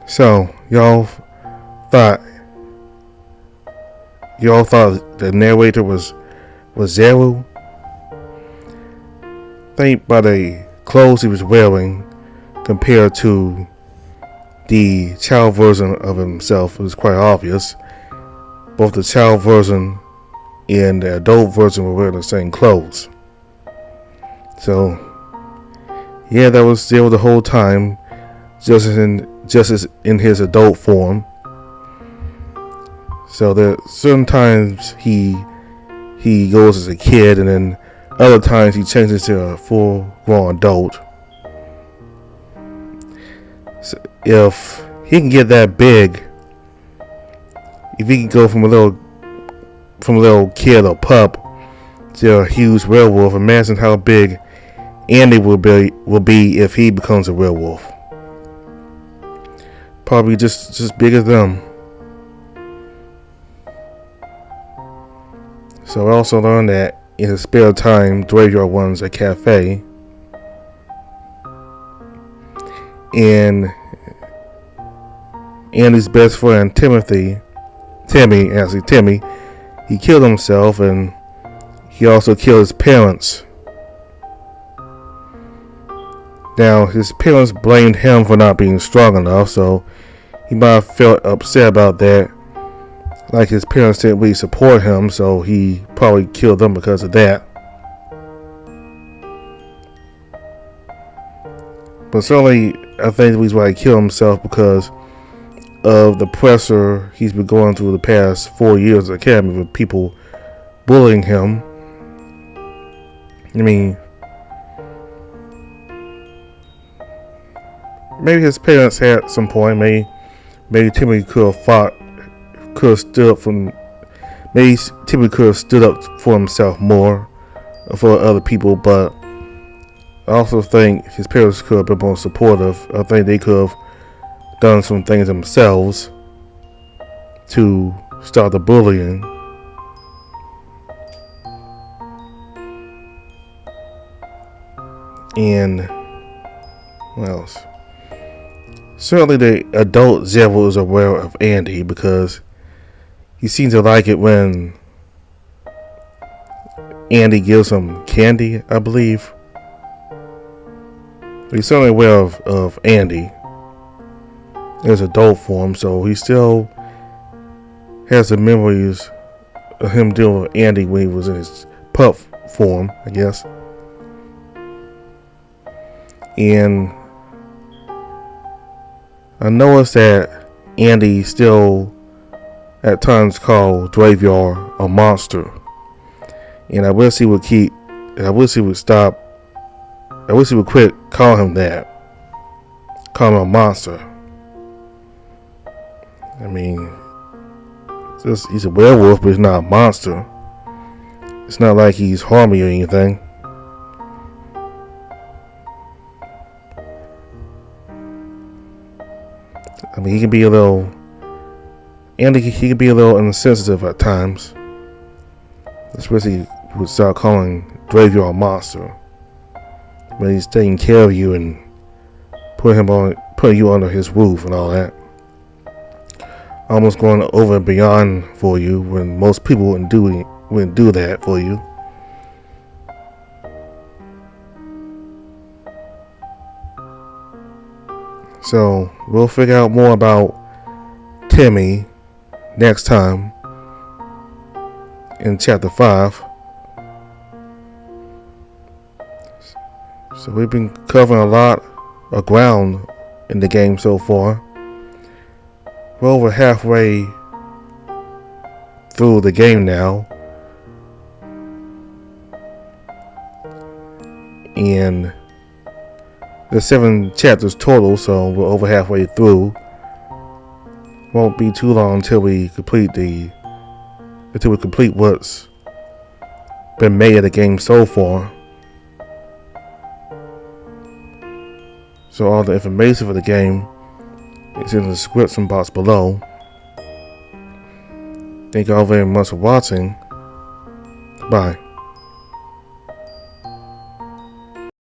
So, y'all thought the narrator was Zero? Think by the clothes he was wearing compared to the child version of himself, it was quite obvious. Both the child version and the adult version were wearing the same clothes. So, yeah, that was Zero the whole time, just as in his adult form. So there certain times he goes as a kid, and then other times he changes to a full-grown adult. So if he can get that big, if he can go from a little kid or pup to a huge werewolf, imagine how big Andy will be if he becomes a werewolf. Probably just big as them. So I also learned that in his spare time, Graveyard runs a cafe. And Andy's best friend, Timmy, he killed himself, and he also killed his parents. Now, his parents blamed him for not being strong enough, so he might have felt upset about that. Like his parents didn't really support him, so he probably killed them because of that. But certainly, I think the reason why he killed himself because of the pressure he's been going through the past 4 years at the academy with people bullying him. I mean, maybe his parents had some point. Maybe Timmy could have fought, could have stood up from. Maybe Timmy could have stood up for himself more, for other people. But I also think his parents could have been more supportive. I think they could have done some things themselves to stop the bullying. And what else? Certainly the adult Zero is aware of Andy because he seems to like it when Andy gives him candy, I believe. He's certainly aware of Andy in his adult form, so he still has the memories of him dealing with Andy when he was in his pup form, I guess. And I noticed that Andy still at times called Graveyard a monster. And I wish he would stop. I wish he would quit calling him that. Call him a monster. I mean, he's a werewolf, but he's not a monster. It's not like he's harming you or anything. I mean, he can be a little insensitive at times. Especially if you start calling Graveyard a monster. When he's taking care of you and putting you under his roof and all that. Almost going over and beyond for you when most people wouldn't do that for you. So we'll figure out more about Timmy next time in chapter 5. So we've been covering a lot of ground in the game so far. We're over halfway through the game now. And there's 7 chapters total, so we're over halfway through. Won't be too long until we complete what's been made of the game so far. So all the information for the game is in the description box below. Thank you all very much for watching. Bye.